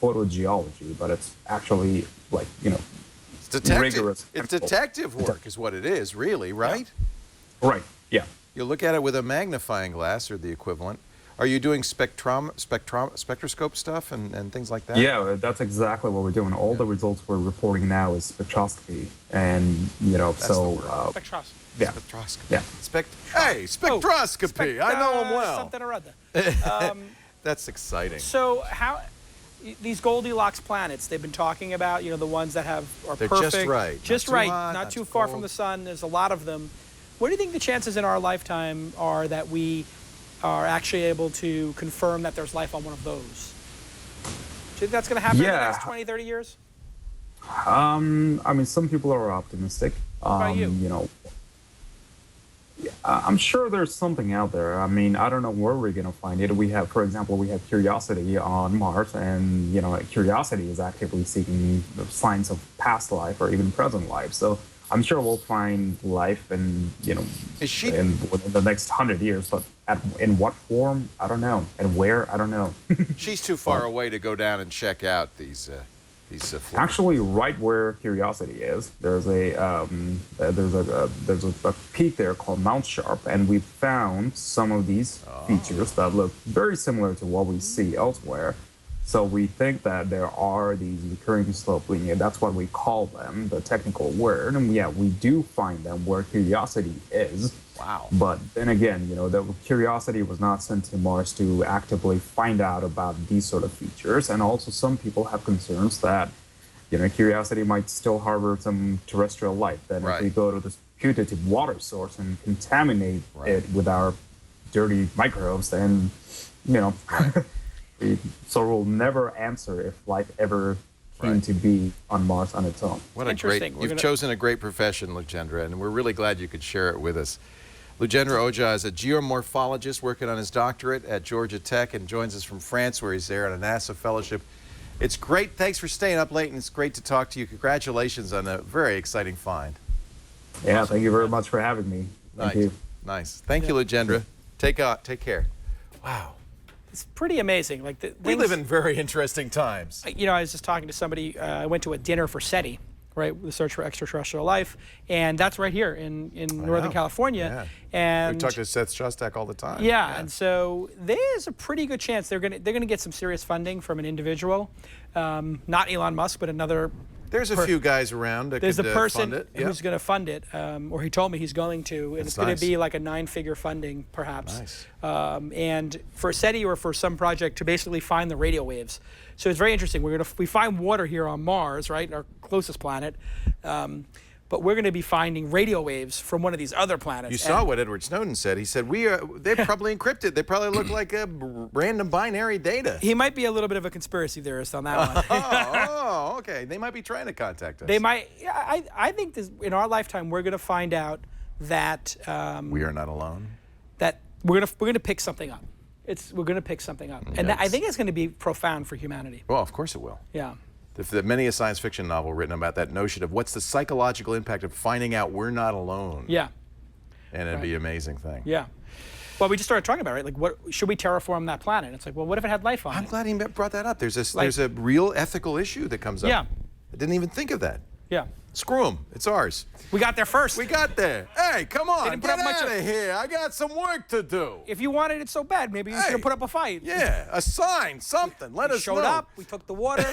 photogeology, but it's actually like, it's detective. Rigorous. It's detective work is what it is, really, right? Yeah. Right, yeah. You look at it with a magnifying glass or the equivalent. Are you doing spectroscope stuff and things like that? Yeah, that's exactly what we're doing. All the results we're reporting now is spectroscopy, and Spectroscopy. Yeah. Spectroscopy. Yeah. Hey, spectroscopy. I know him well. Something or other. That's exciting. So how these Goldilocks planets they've been talking about, the ones that are They're perfect, just right, just not too right, hot, not too too far cold. from the sun. There's a lot of them. What do you think the chances in our lifetime are that we are actually able to confirm that there's life on one of those? Do you think that's going to happen in the next 20, 30 years? I mean, some people are optimistic. What about you? I'm sure there's something out there. I mean, I don't know where we're going to find it. For example, we have Curiosity on Mars, and, Curiosity is actively seeking the signs of past life or even present life. So I'm sure we'll find life in within the next 100 years, but in what form, I don't know. And where, I don't know. She's too far away to go down and check out these Actually, right where Curiosity is, there's a peak there called Mount Sharp, and we found some of these features that look very similar to what we see elsewhere. So we think that there are these recurring slope lineae. That's what we call them, the technical word. And yeah, we do find them where Curiosity is. Wow. But then again, the Curiosity was not sent to Mars to actively find out about these sort of features. And also some people have concerns that, Curiosity might still harbor some terrestrial life. Then if we go to this putative water source and contaminate it with our dirty microbes, then, so we'll never answer if life ever came to be on Mars on its own. What a great, you've chosen a great profession, Lujendra, and we're really glad you could share it with us. Lujendra Ojha is a geomorphologist working on his doctorate at Georgia Tech and joins us from France, where he's there on a NASA fellowship. It's great. Thanks for staying up late, and it's great to talk to you. Congratulations on a very exciting find. Yeah, thank you very much for having me. Thank you. Nice. Thank you, Lujendra. Take care. Wow. It's pretty amazing. We live in very interesting times. I was just talking to somebody. I went to a dinner for SETI, right, the search for extraterrestrial life, and that's right here in Northern California. Yeah. And we talk to Seth Shostak all the time. Yeah, and so there's a pretty good chance they're gonna get some serious funding from an individual, not Elon Musk, but another. There's a few guys around that There's could the person fund it. who's going to fund it, or he told me he's going to, and it's going to be like a 9-figure funding, perhaps. Nice. And for SETI or for some project to basically find the radio waves. So it's very interesting. We find water here on Mars, right, our closest planet, but we're going to be finding radio waves from one of these other planets. You saw what Edward Snowden said. He said, they're probably encrypted. They probably look like a random binary data. He might be a little bit of a conspiracy theorist on that one. Oh, okay. They might be trying to contact us. They might. Yeah, I think in our lifetime, we're going to find out that... we are not alone. That we're going to pick something up. We're going to pick something up. And I think it's going to be profound for humanity. Well, of course it will. Yeah. There's many a science fiction novel written about that notion of what's the psychological impact of finding out we're not alone. Yeah. And it'd be an amazing thing. Yeah. Well, we just started talking about it, right? What should we terraform that planet? It's like, well, what if it had life on it? I'm glad he brought that up. There's a real ethical issue that comes up. Yeah. I didn't even think of that. Yeah. Screw them. It's ours. We got there first. We got there. Hey, come on. Didn't put Get up much out of here. I got some work to do. If you wanted it so bad, maybe you should have put up a fight. Yeah, a sign, something. Let us know. Showed up. We took the water.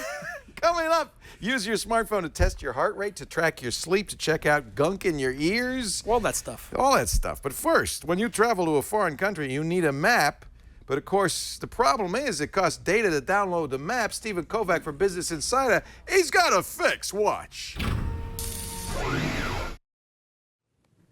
Coming up, use your smartphone to test your heart rate, to track your sleep, to check out gunk in your ears. All that stuff. All that stuff. But first, when you travel to a foreign country, you need a map. But of course, the problem is it costs data to download the map. Stephen Kovac from Business Insider, he's got a fix. Watch.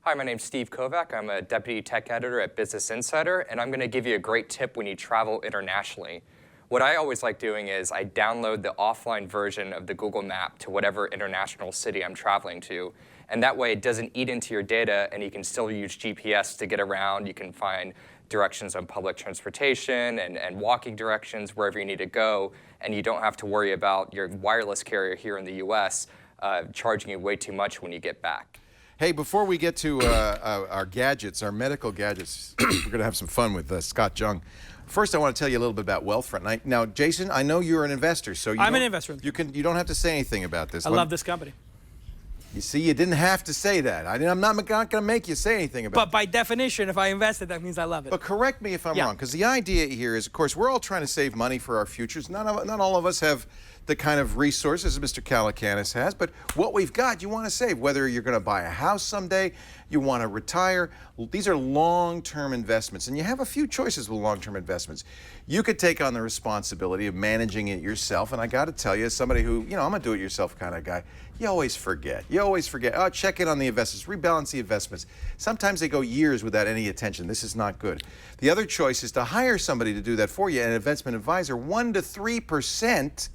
Hi, my name's Steve Kovac. I'm a deputy tech editor at Business Insider, and I'm going to give you a great tip when you travel internationally. What I always like doing is I download the offline version of the Google map to whatever international city I'm traveling to, and that way it doesn't eat into your data, and you can still use GPS to get around. You can find directions on public transportation and walking directions wherever you need to go, and you don't have to worry about your wireless carrier here in the US charging you way too much when you get back. Hey, before we get to our gadgets, our medical gadgets, we're going to have some fun with Scott Jung. First, I want to tell you a little bit about Wealthfront. Now, Jason, I know you're an investor, so I'm an investor. You don't have to say anything about this. I love this company. You see, you didn't have to say that. I'm not going to make you say anything about it. But by definition, if I invested, that means I love it. But correct me if I'm wrong, because the idea here is, of course, we're all trying to save money for our futures. Not all of us have the kind of resources Mr. Calacanis has, but what we've got, you want to save. Whether you're going to buy a house someday, you want to retire. These are long-term investments, and you have a few choices with long-term investments. You could take on the responsibility of managing it yourself, and I got to tell you, as somebody who, I'm a do-it-yourself kind of guy, you always forget. Oh, check in on the investments, rebalance the investments. Sometimes they go years without any attention. This is not good. The other choice is to hire somebody to do that for you, an investment advisor, 1 to 3%.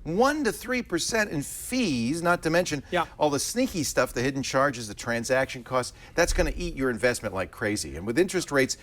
1 to 3% in fees, not to mention all the sneaky stuff, the hidden charges, the transaction costs. That's going to eat your investment like crazy. And with interest rates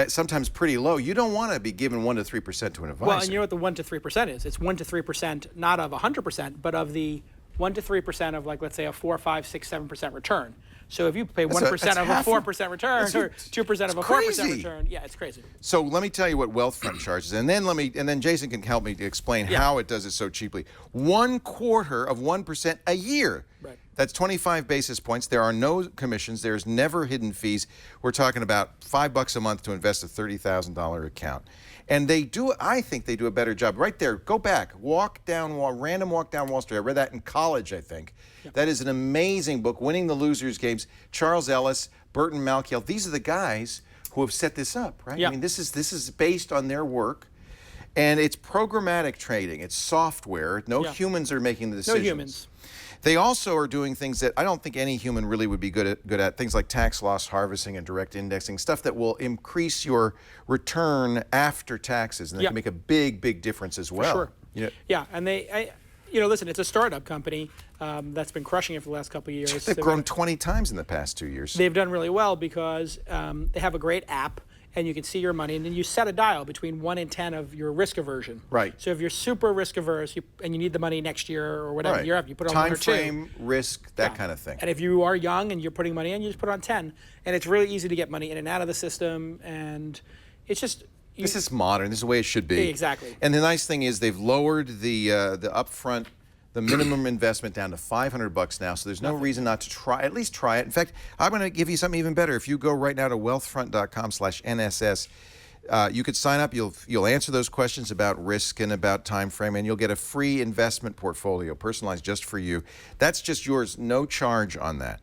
sometimes pretty low, you don't want to be giving 1 to 3% to an advisor. Well, and you know what the 1 to 3% is? It's 1 to 3%, not of 100%, but of the 1 to 3% of, like, let's say, a 4, 5, 6, 7% return. So if you pay 1% of a 4% return or 2% of a 4% return, yeah, it's crazy. So let me tell you what Wealthfront charges, and then Jason can help me to explain how it does it so cheaply. 1/4 of 1% a year. Right. That's 25 basis points. There are no commissions. There's never hidden fees. We're talking about $5 a month to invest a $30,000 account. And I think they do a better job. Right there, go back, Random Walk Down Wall Street. I read that in college, I think. Yep. That is an amazing book, Winning the Losers Games. Charles Ellis, Burton Malkiel, these are the guys who have set this up, right? Yep. I mean, this is based on their work. And it's programmatic trading. It's software. No humans are making the decisions. No humans. They also are doing things that I don't think any human really would be good at, things like tax loss harvesting and direct indexing, stuff that will increase your return after taxes, and they can make a big, big difference as well. For sure. Yeah, and listen, it's a startup company that's been crushing it for the last couple of years. They've grown 20 times in the past 2 years. They've done really well because they have a great app, and you can see your money, and then you set a dial between 1 and 10 of your risk aversion. Right. So if you're super risk averse and you need the money next year or whatever year after, you put it on 1 or 2. Time frame, risk, that kind of thing. And if you are young and you're putting money in, you just put it on 10. And it's really easy to get money in and out of the system, and it's just... This is modern. This is the way it should be. Exactly. And the nice thing is they've lowered the upfront, the minimum investment down to $500 now, so there's no reason not to at least try it. In fact, I'm going to give you something even better. If you go right now to wealthfront.com/NSS, you could sign up. You'll answer those questions about risk and about time frame, and you'll get a free investment portfolio personalized just for you. That's just yours, no charge on that.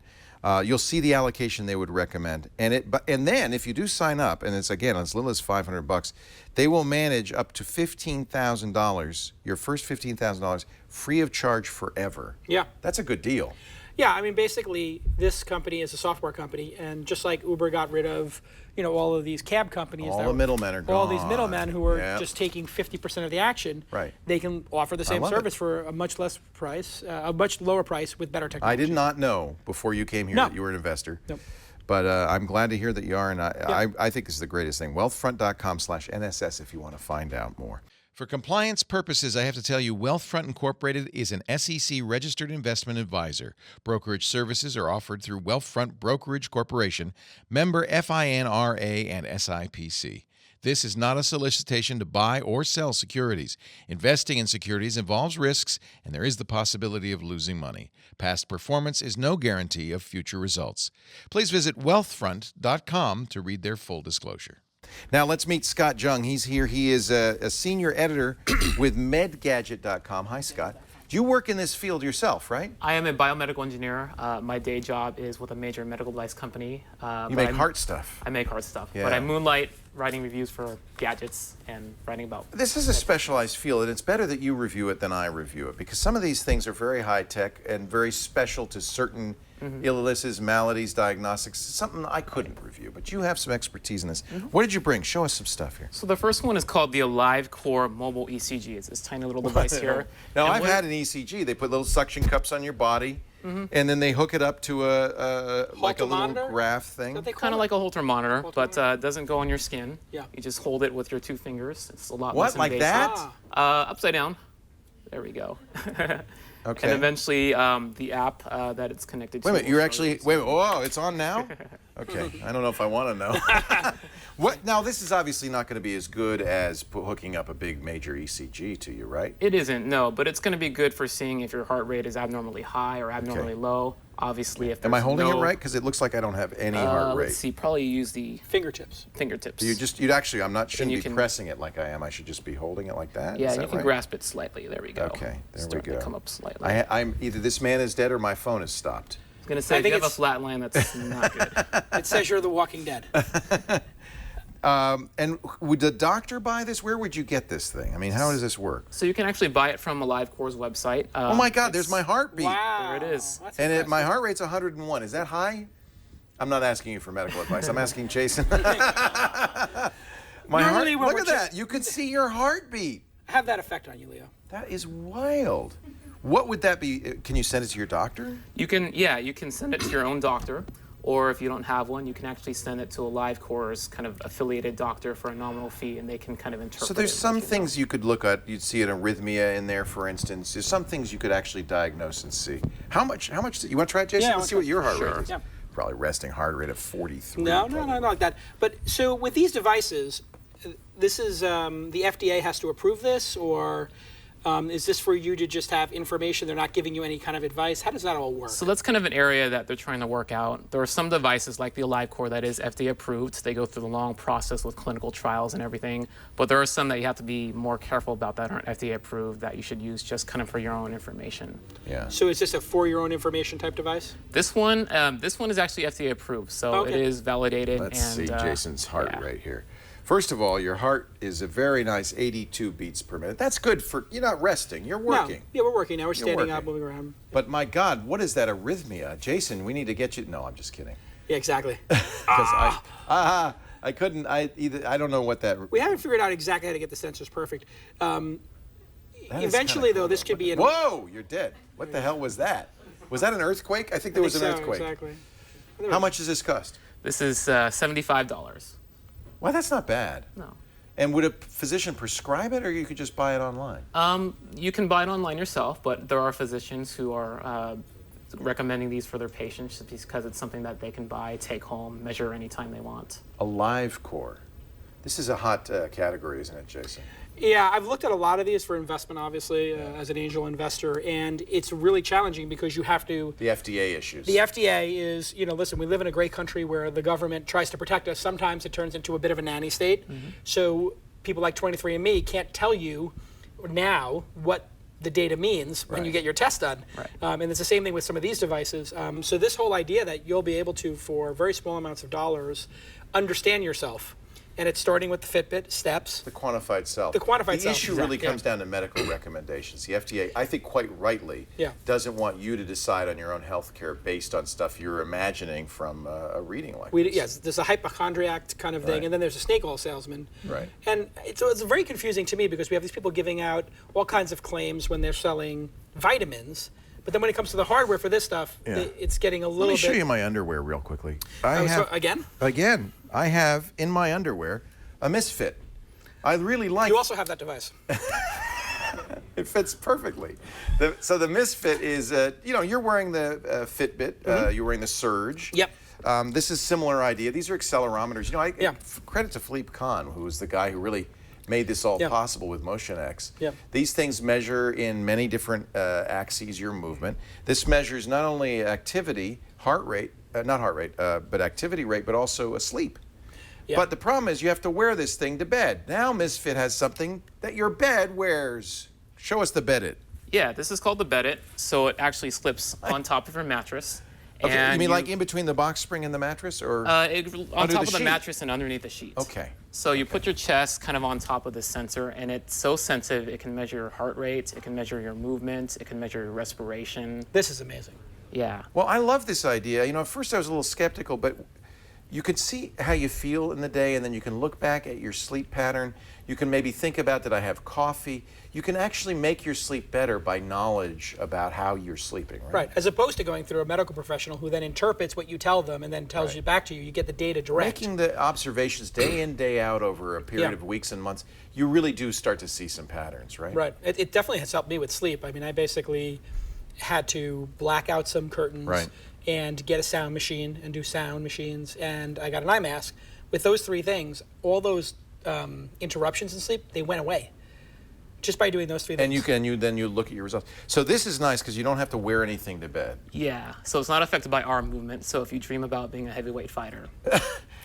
You'll see the allocation they would recommend, and then if you do sign up, and it's again as little as $500, they will manage up to $15,000, your first $15,000, free of charge forever. Yeah, that's a good deal. Yeah, I mean, basically, this company is a software company, and just like Uber got rid of, all of these cab companies, all the middlemen are gone. All these middlemen who are just taking 50% of the action. Right. They can offer the same service for a much less price, a much lower price with better technology. I did not know before you came here that you were an investor. Nope. But I'm glad to hear that you are, and I think this is the greatest thing. Wealthfront.com/NSS if you want to find out more. For compliance purposes, I have to tell you, Wealthfront Incorporated is an SEC-registered investment advisor. Brokerage services are offered through Wealthfront Brokerage Corporation, member FINRA and SIPC. This is not a solicitation to buy or sell securities. Investing in securities involves risks, and there is the possibility of losing money. Past performance is no guarantee of future results. Please visit wealthfront.com to read their full disclosure. Now let's meet Scott Jung. He's here. He is a senior editor with medgadget.com. Hi, Scott. Do you work in this field yourself, right? I am a biomedical engineer. My day job is with a major medical device company. You make heart stuff. I make heart stuff. Yeah. But I moonlight writing reviews for gadgets and writing about... This is a specialized field, and it's better that you review it than I review it, because some of these things are very high-tech and very special to certain illnesses, maladies, diagnostics, something I couldn't review, but you have some expertise in this. What did you bring? Show us some stuff here. So the first one is called the AliveCore Mobile ECG. It's this tiny little device here. Now, And I've had an ECG. They put little suction cups on your body, and then they hook it up to a like a little monitor? graph thing. kind of like a Holter monitor, but it doesn't go on your skin. Yeah. You just hold it with your 2 fingers. It's a lot What, less like invasive. that? Upside down. There we go. Okay. And eventually, the app that it's connected to. Wait a minute, will you're show actually, you. wait, oh, it's on now? Okay, I don't know if I want to know. What? Now, this is obviously not going to be as good as hooking up a big major ECG to you, right? It isn't, no, but it's going to be good for seeing if your heart rate is abnormally high or abnormally low. Obviously, if Am I there's holding no, it right? Because it looks like I don't have any heart rate. Let's see, probably use the Fingertips. fingertips. You'd actually, shouldn't you be can- pressing it like I am. I should just be holding it like that. Yeah, Is and that you can right? grasp it slightly. There we go. Okay, there we Starting go. to come up slightly. I'm either this man is dead or my phone is stopped. I was going to say, I if think you have a it's- flat line, that's not good. It says you're the Walking Dead. And would the doctor buy this? Where would you get this thing? I mean, how does this work? So you can actually buy it from AliveCore's website. Oh my God, there's my heartbeat. Wow. There it is. That's And impressive. my heart rate's 101. Is that high? I'm not asking you for medical advice. I'm asking Jason. My Normally heart, when look we're at that. You can see your heartbeat. have that effect on you, Leo. That is wild. What would that be? Can you send it to your doctor? You can, yeah, you can send it to your own doctor, or if you don't have one, you can actually send it to AliveCore's kind of affiliated doctor for a nominal fee, and they can kind of interpret. So there's it some like you things you could look at. You'd see an arrhythmia in there, for instance. There's some things you could actually diagnose and see. How much? You want to try it, Jason? Yeah, I Let's wanna see what try it. your heart Sure. rate is. Yeah. Probably resting heart rate of 43. No, probably. not like that. But so with these devices, this is the FDA has to approve this, or is this for you to just have information? They're not giving you any kind of advice. How does that all work? So that's kind of an area that they're trying to work out. There are some devices like the AliveCore that is FDA approved. They go through the long process with clinical trials and everything. But there are some that you have to be more careful about that aren't FDA approved that you should use just kind of for your own information. Yeah. So is this a for your own information type device? This one is actually FDA approved, so Okay. it is validated. Let's and, see Jason's heart yeah. rate here. First of all, your heart is a very nice 82 beats per minute. That's good for, you're not resting, you're working. No. Yeah, we're working now. We're standing up, working. moving around. But my God, what is that arrhythmia? Jason, we need to get you. No, I'm just kidding. Yeah, exactly. Because I couldn't, I don't know what that. We haven't figured out exactly how to get the sensors perfect. that is Eventually, kinda though, cool, this could be an. Whoa, you're dead. What the hell was that? Was that an earthquake? I think there was an earthquake. Exactly. How much does this cost? This is $75. Well, that's not bad. No. And would a physician prescribe it, or you could just buy it online? You can buy it online yourself, but there are physicians who are recommending these for their patients because it's something that they can buy, take home, measure anytime they want. AliveCore. This is a hot category, isn't it, Jason? Yeah, I've looked at a lot of these for investment, obviously, as an angel investor, and it's really challenging because you have to. The FDA issues. The FDA is, listen, we live in a great country where the government tries to protect us. Sometimes it turns into a bit of a nanny state. So people like 23andMe can't tell you now what the data means when you get your test done. Right. And it's the same thing with some of these devices. So this whole idea that you'll be able to, for very small amounts of dollars, understand yourself. And it's starting with the Fitbit steps. The quantified self. The quantified The self, issue really exactly. comes down to medical recommendations. The FDA, I think quite rightly, doesn't want you to decide on your own health care based on stuff you're imagining from a reading like this. Yes, there's a hypochondriac kind of thing, Right. and then there's a snake oil salesman. Right. And it's very confusing to me because we have these people giving out all kinds of claims when they're selling vitamins. But then when it comes to the hardware for this stuff, it's getting a little Let me bit. show you my underwear real quickly. Again? Again, I have in my underwear a Misfit. I really like. You also have that device. It fits perfectly. So the Misfit is, you're wearing the Fitbit. You're wearing the Surge. Yep. This is similar idea. These are accelerometers. Credit to Philippe Kahn, who was the guy who really made this all possible with MotionX. Yeah. These things measure in many different axes your movement. This measures not only activity, but activity rate, but also sleep. Yeah. But the problem is you have to wear this thing to bed. Now Misfit has something that your bed wears. Show us the Bedit. Yeah, this is called the Bedit, so it actually slips on top of your mattress. Okay, and you mean like in between the box spring and the mattress, or on under top the of the sheet? mattress and underneath the sheet. Okay. So you put your chest kind of on top of the sensor, and it's so sensitive. It can measure your heart rate, it can measure your movement, it can measure your respiration. This is amazing. Yeah. Well, I love this idea. You know, at first I was a little skeptical, but you can see how you feel in the day, and then you can look back at your sleep pattern. You can maybe think about, did I have coffee? You can actually make your sleep better by knowledge about how you're sleeping, right? Right, as opposed to going through a medical professional who then interprets what you tell them and then tells you back to you. You get the data direct. Making the observations day in, day out over a period of weeks and months, you really do start to see some patterns, right? Right. It definitely has helped me with sleep. I mean, I basically had to black out some curtains and get a sound machine and do sound machines, and I got an eye mask. With those three things, all those interruptions in sleep, they went away just by doing those three things. And you look at your results. So this is nice because you don't have to wear anything to bed. Yeah, so it's not affected by arm movement. So if you dream about being a heavyweight fighter,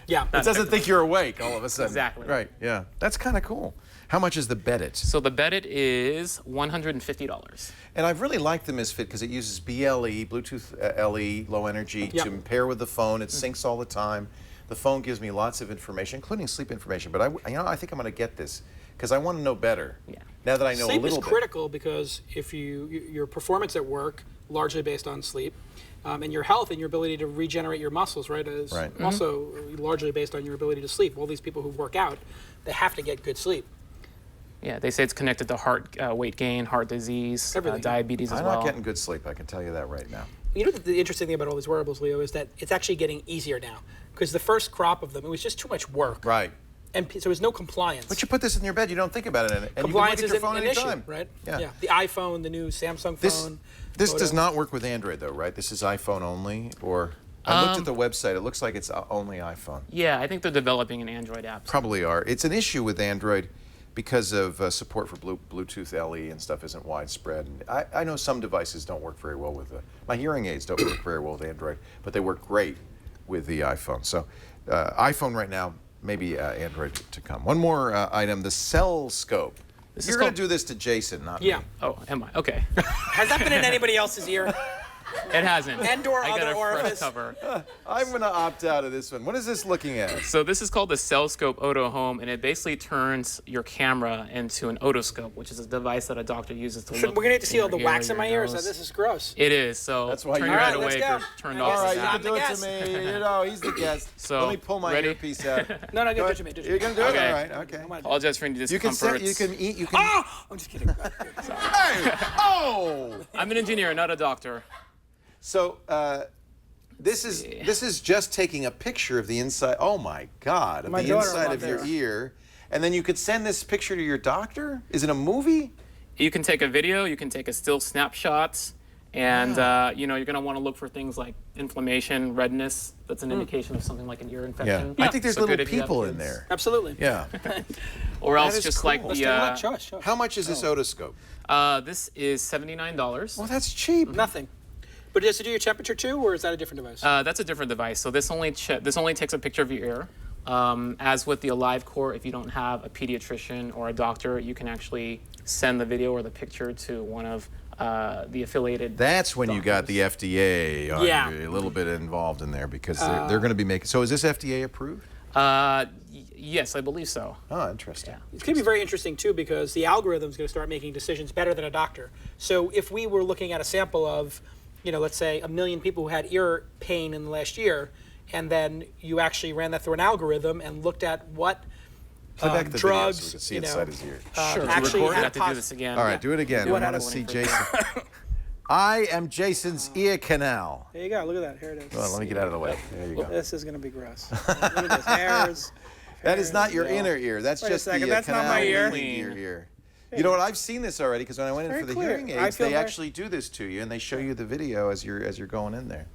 yeah, it doesn't think you're awake all of a sudden. Exactly. Right. Yeah. That's kind of cool. How much is the Bedit? So the Bedit is $150. And I've really liked the Misfit because it uses BLE, Bluetooth LE, low energy, to pair with the phone. It syncs all the time. The phone gives me lots of information, including sleep information. But I think I'm going to get this because I want to know better. Yeah. Now that I know a little bit. Sleep is critical because if your performance at work, largely based on sleep, and your health and your ability to regenerate your muscles, right, is also largely based on your ability to sleep. All these people who work out, they have to get good sleep. Yeah, they say it's connected to heart weight gain, heart disease, diabetes as well. I'm not getting good sleep, I can tell you that right now. You know, the interesting thing about all these wearables, Leo, is that it's actually getting easier now. Because the first crop of them, it was just too much work. Right. And so there was no compliance. But you put this in your bed, you don't think about it. And compliance you can look at your phone is an issue, anytime. right? Yeah. The iPhone, the new Samsung phone. This does not work with Android, though, right? This is iPhone only, or I looked at the website. It looks like it's only iPhone. Yeah, I think they're developing an Android app. Probably are. It's an issue with Android because of support for Bluetooth LE and stuff isn't widespread. And I know some devices don't work very well with my hearing aids don't work very well with Android, but they work great with the iPhone. So iPhone right now, maybe Android to come. One more item, the Cell Scope. You're going to do this to Jason, not me. Oh, am I? Okay. Has that been in anybody else's ear? It hasn't. And/or I got other a orifice. fresh cover. I'm going to opt out of this one. What is this looking at? So this is called the Cell Scope Oto Home, and it basically turns your camera into an otoscope, which is a device that a doctor uses to look. We're going to get to see all the wax in my ears. nose. This is gross. It is. So That's why turn you're your right. head away if Let's you're go. turned All off. right, to you that. can do it guest. to me. You know, he's the guest. So, let me pull my ready? earpiece out. No, Go do ahead. it to me. You're going to do it? Okay. All right, okay. Apologize for any You can discomforts. you can eat, you can... Oh! I'm just kidding. Hey! Oh! I'm an engineer, not a doctor. So, this is just taking a picture of the inside. Oh my God! Of My the daughter inside loved of your this. ear, and then you could send this picture to your doctor. Is it a movie? You can take a video, you can take a still snapshots, and you know, you're going to want to look for things like inflammation, redness. That's an indication of something like an ear infection. I think there's So good little if you have people in kids. there. Absolutely. Yeah. Or That else is just cool. like Let's the. Take a look. Show us. Show us. How much is this otoscope? This is $79. Well, that's cheap. Nothing. But does it do your temperature too, or is that a different device? That's a different device. So this only takes a picture of your ear. As with the AliveCore, if you don't have a pediatrician or a doctor, you can actually send the video or the picture to one of the affiliated. That's when you got the FDA on Yeah. you, a little bit involved in there because they're going to be making. So is this FDA approved? Yes, I believe so. Oh, interesting. It's going to be very interesting too because the algorithm's going to start making decisions better than a doctor. So if we were looking at a sample of, you know, let's say 1 million people who had ear pain in the last year, and then you actually ran that through an algorithm and looked at what Play back the drugs, video so we can see you know, inside his ear. Sure. actually We'll had have to do this again. All right, do it again. What I want to happened? see Jason. I am Jason's ear canal. There you go. Look at that. Here it is. Well, let me get out of the way. There you go. This is going to be gross. Look at this. Hairs. That is not your inner ear. That's Wait a just the second, that's not canal my ear. leading to your ear. You know what? I've seen this already because when I went in Very for the clear. hearing I aids, feel they very- actually do this to you, and they show you the video as you're going in there.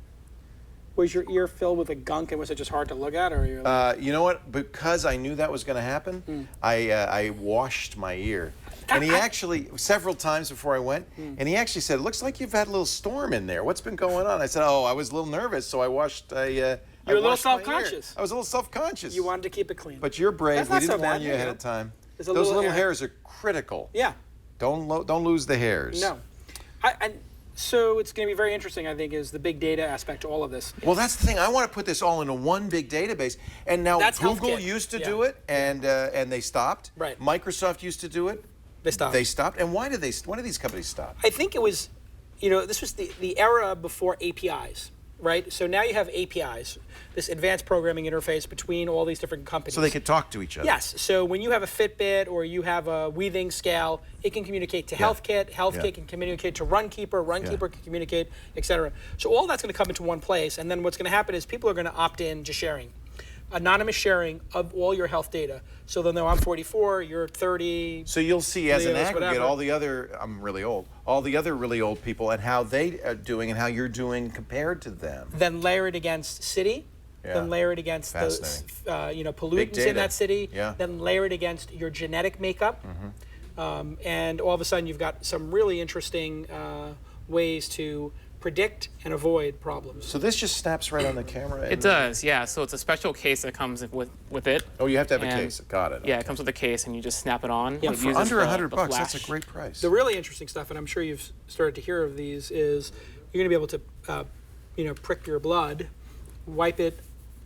Was your ear filled with a gunk, and was it just hard to look at, or you're like, You know what? Because I knew that was going to happen, I washed my ear. And he actually, several times before I went, and he actually said, "It looks like you've had a little storm in there. What's been going on?" I said, "Oh, I was a little nervous, so I washed." You're a little washed my ear." self-conscious. I was a little self-conscious. you wanted to keep it clean? But you're brave. That's We not didn't so warn bad, you you ahead know. of time. There's a Those little little hair. hairs are critical. Yeah. Don't lose the hairs. No. So it's going to be very interesting, I think, is the big data aspect to all of this. Well, that's the thing. I want to put this all into one big database. And now That's Google HealthKit. used to Yeah. do it, and they stopped. Right. Microsoft used to do it. They stopped. They stopped. And why did these companies stop? I think it was this was the era before APIs, right? So now you have APIs, this advanced programming interface between all these different companies. So they could talk to each other. Yes. So when you have a Fitbit or you have a Weaving scale, it can communicate to HealthKit. HealthKit can communicate to RunKeeper. RunKeeper can communicate, et cetera. So all that's going to come into one place. And then what's going to happen is people are going to opt in to sharing. Anonymous sharing of all your health data. So they'll know I'm 44, you're 30. So you'll see as an Leo's, aggregate whatever. all the other, I'm really old, all the other really old people and how they are doing and how you're doing compared to them. Then layer it against city. Then layer it against the pollutants in that city. Then layer it against your genetic makeup. And all of a sudden you've got some really interesting ways to predict and avoid problems. So this just snaps right on the camera? It does, yeah. So it's a special case that comes with it. Oh, you have to have a case. Got it. Yeah, it comes with a case, and you just snap it on. Yeah, It For uses under $100, the that's flash. a great price. The really interesting stuff, and I'm sure you've started to hear of these, is you're going to be able to, prick your blood, wipe it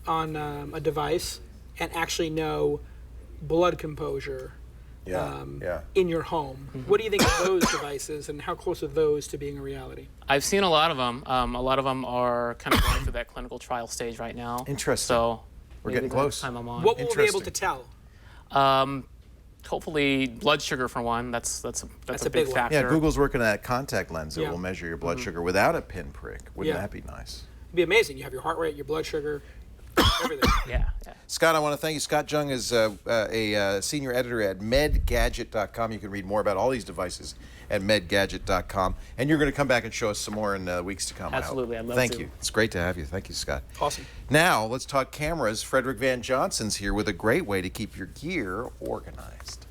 on a device, and actually know blood composure in your home. What do you think of those devices, and how close are those to being a reality? I've seen a lot of them. A lot of them are kind of going through that clinical trial stage right now. Interesting. So we're maybe getting the close. next time I'm on. What will we be able to tell? Hopefully, blood sugar for one. That's a big big one. factor. Yeah, Google's working on that contact lens that Yeah. will measure your blood sugar without a pinprick. Wouldn't that be nice? It'd be amazing. You have your heart rate, your blood sugar, everything. Yeah. Scott, I want to thank you. Scott Jung is a senior editor at medgadget.com. You can read more about all these devices at medgadget.com. And you're going to come back and show us some more in weeks to come. Absolutely, I'd love Thank to. you. It's great to have you. Thank you, Scott. Awesome. Now, let's talk cameras. Frederick Van Johnson's here with a great way to keep your gear organized.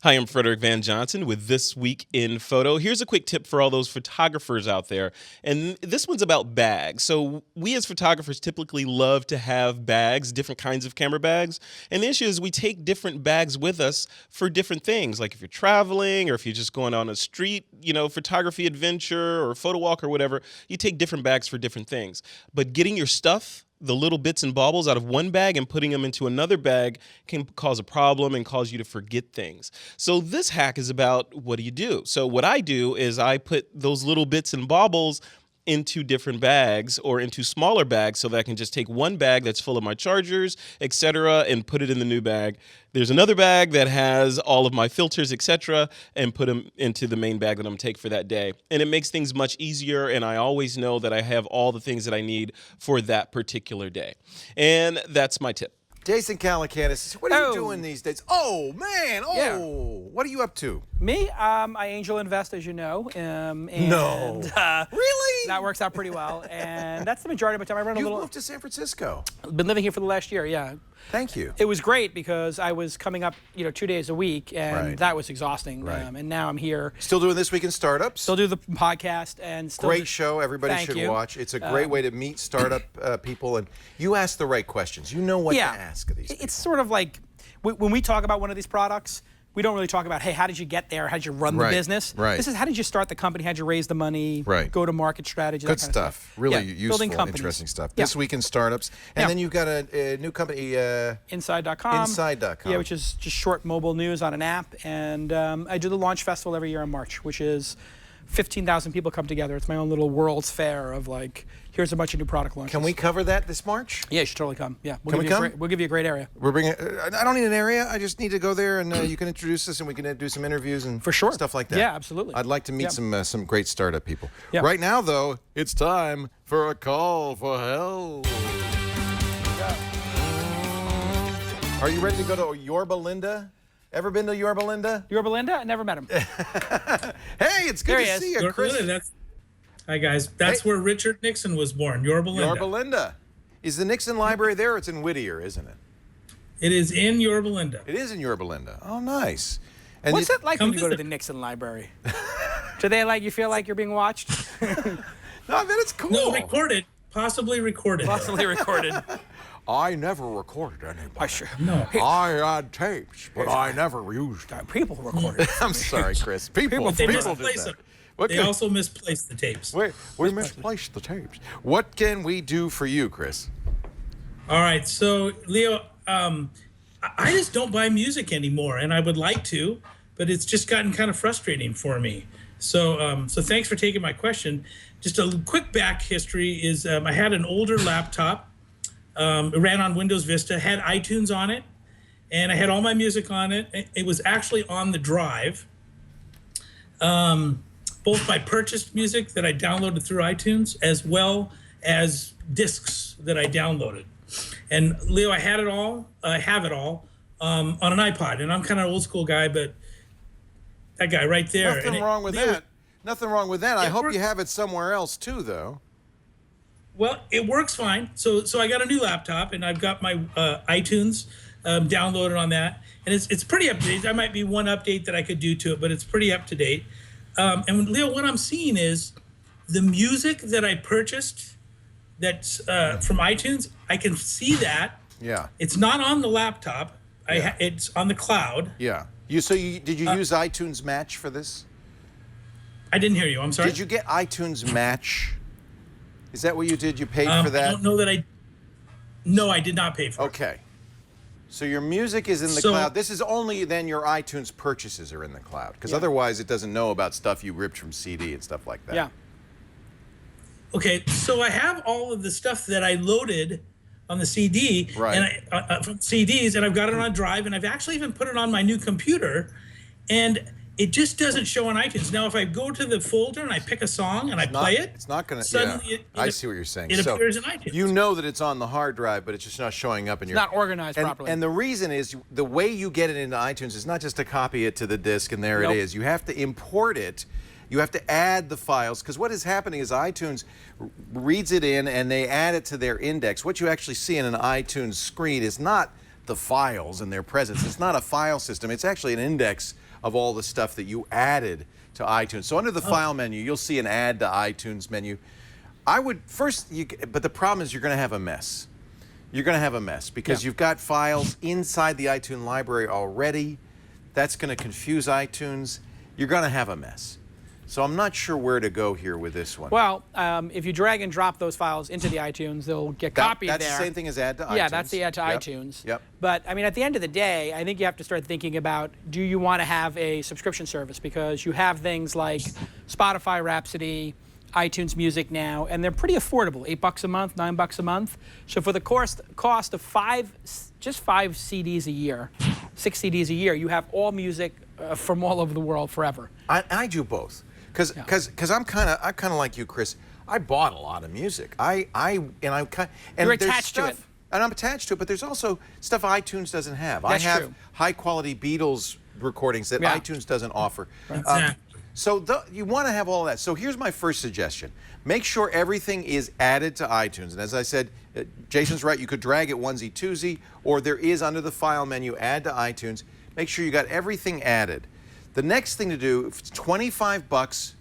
Hi, I'm Frederick Van Johnson with This Week in Photo. Here's a quick tip for all those photographers out there. And this one's about bags. So we as photographers typically love to have bags, different kinds of camera bags. And the issue is we take different bags with us for different things. Like if you're traveling or if you're just going on a street, photography adventure or photo walk or whatever, you take different bags for different things. But getting your stuff, the little bits and baubles out of one bag and putting them into another bag can cause a problem and cause you to forget things. So this hack is about what do you do? So what I do is I put those little bits and baubles into different bags or into smaller bags so that I can just take one bag that's full of my chargers, etc., and put it in the new bag. There's another bag that has all of my filters, etc., and put them into the main bag that I'm going to take for that day. And it makes things much easier, and I always know that I have all the things that I need for that particular day. And that's my tip. Jason Calacanis, what are you doing these days? Oh, man. What are you up to? Me, I angel invest, as you know. No. Really? That works out pretty well. And that's the majority of my time. I run You moved to San Francisco. Been living here for the last year, yeah. Thank you. It was great because I was coming up, 2 days a week, and that was exhausting. Right. And now I'm here. Still doing This Week in Startups? Still do the podcast and still Great show. Everybody should watch. It's a great way to meet startup people, and you ask the right questions. You know what to ask of these people. It's sort of like when we talk about one of these products, we don't really talk about, hey, how did you get there? How did you run the business? Right. This is how did you start the company? How did you raise the money? Right. Go to market strategy. Good that kind of stuff. Really useful, building companies. interesting stuff. This Week in Startups. And then you've got a new company. Inside.com. Inside.com. Yeah, which is just short mobile news on an app. And I do the launch festival every year in March, which is 15,000 people come together. It's my own little World's Fair of here's a bunch of new product launches. Can we cover that this March? Yeah, you should totally come. Yeah, Can we come? We'll give you a great area. We're bringing. I don't need an area. I just need to go there, and you can introduce us, and we can do some interviews and stuff like that. Yeah, absolutely. I'd like to meet some great startup people. Yeah. Right now, though, it's time for a call for help. Are you ready to go to Yorba Linda? Ever been to Yorba Linda? Yorba Linda? I never met him. Hey, it's good to see you, Yorba Chris. Linda, hi, guys. That's where Richard Nixon was born, Yorba Linda. Yorba Linda. Is the Nixon Library there? It's in Whittier, isn't it? It is in Yorba Linda. It is in Yorba Linda. Oh, nice. And What's it like when you go to the Nixon Library? Do they you feel like you're being watched? No, I bet it's cool. No, recorded. Possibly recorded. Possibly recorded. I never recorded anybody. No. I had tapes, but I never used them. People recorded. I'm sorry, Chris. People They did misplaced that. them. They also misplaced the tapes. Wait, we misplaced the tapes. What can we do for you, Chris? All right, so Leo, I just don't buy music anymore, and I would like to, but it's just gotten kind of frustrating for me. So thanks for taking my question. Just a quick back history is I had an older laptop. It ran on Windows Vista, had iTunes on it, and I had all my music on it. It was actually on the drive. Both my purchased music that I downloaded through iTunes, as well as discs that I downloaded. And Leo, I had it all. I have it all on an iPod. And I'm kind of an old school guy, but that guy right there. Nothing wrong with that. Nothing wrong with that. I hope works. you have it somewhere else too, though. Well, it works fine. So I got a new laptop, and I've got my iTunes downloaded on that, and it's pretty up to date. There might be one update that I could do to it, but it's pretty up to date. And Leo, what I'm seeing is the music that I purchased that's from iTunes. I can see that. Yeah. It's not on the laptop. Yeah. It's on the cloud. Yeah. Did you use iTunes Match for this? I didn't hear you. I'm sorry. Did you get iTunes Match? Is that what you did? You paid for that? I don't know that I. No, I did not pay for it. Okay. So your music is in the cloud. This is only then your iTunes purchases are in the cloud, because otherwise it doesn't know about stuff you ripped from CD and stuff like that. Yeah. Okay, so I have all of the stuff that I loaded on the CD, Right. and from CDs, and I've got it on a drive, and I've actually even put it on my new computer, and it just doesn't show on iTunes. Now, if I go to the folder and I pick a song and I play it, it's not going to. Suddenly, I see what you're saying. It appears in iTunes. You know that it's on the hard drive, but it's just not showing up in your. It's not organized properly. And the reason is the way you get it into iTunes is not just to copy it to the disk and there it is. You have to import it. You have to add the files, because what is happening is iTunes reads it in and they add it to their index. What you actually see in an iTunes screen is not the files and their presence. It's not a file system. It's actually an index of all the stuff that you added to iTunes. So under the file menu, you'll see an add to iTunes menu. I would first, but the problem is you're going to have a mess. You're going to have a mess because you've got files inside the iTunes library already. That's going to confuse iTunes. You're going to have a mess. So I'm not sure where to go here with this one. Well, if you drag and drop those files into the iTunes, they'll get copied there. That's the same thing as add to iTunes. Yeah, that's the add to iTunes. Yep. But, I mean, at the end of the day, I think you have to start thinking about, do you want to have a subscription service? Because you have things like Spotify Rhapsody, iTunes Music now, and they're pretty affordable, $8 a month, $9 a month. So for the cost of just five CDs a year, 6 CDs a year, you have all music from all over the world forever. I do both. Because I'm kind of like you, Chris. I bought a lot of music. You're attached to it. And I'm attached to it, but there's also stuff iTunes doesn't have. That's I have true. high-quality Beatles recordings that iTunes doesn't offer. So you want to have all of that. So here's my first suggestion. Make sure everything is added to iTunes. And as I said, Jason's right. You could drag it onesie-twosie, or there is under the file menu, add to iTunes. Make sure you got everything added. The next thing to do, if it's $25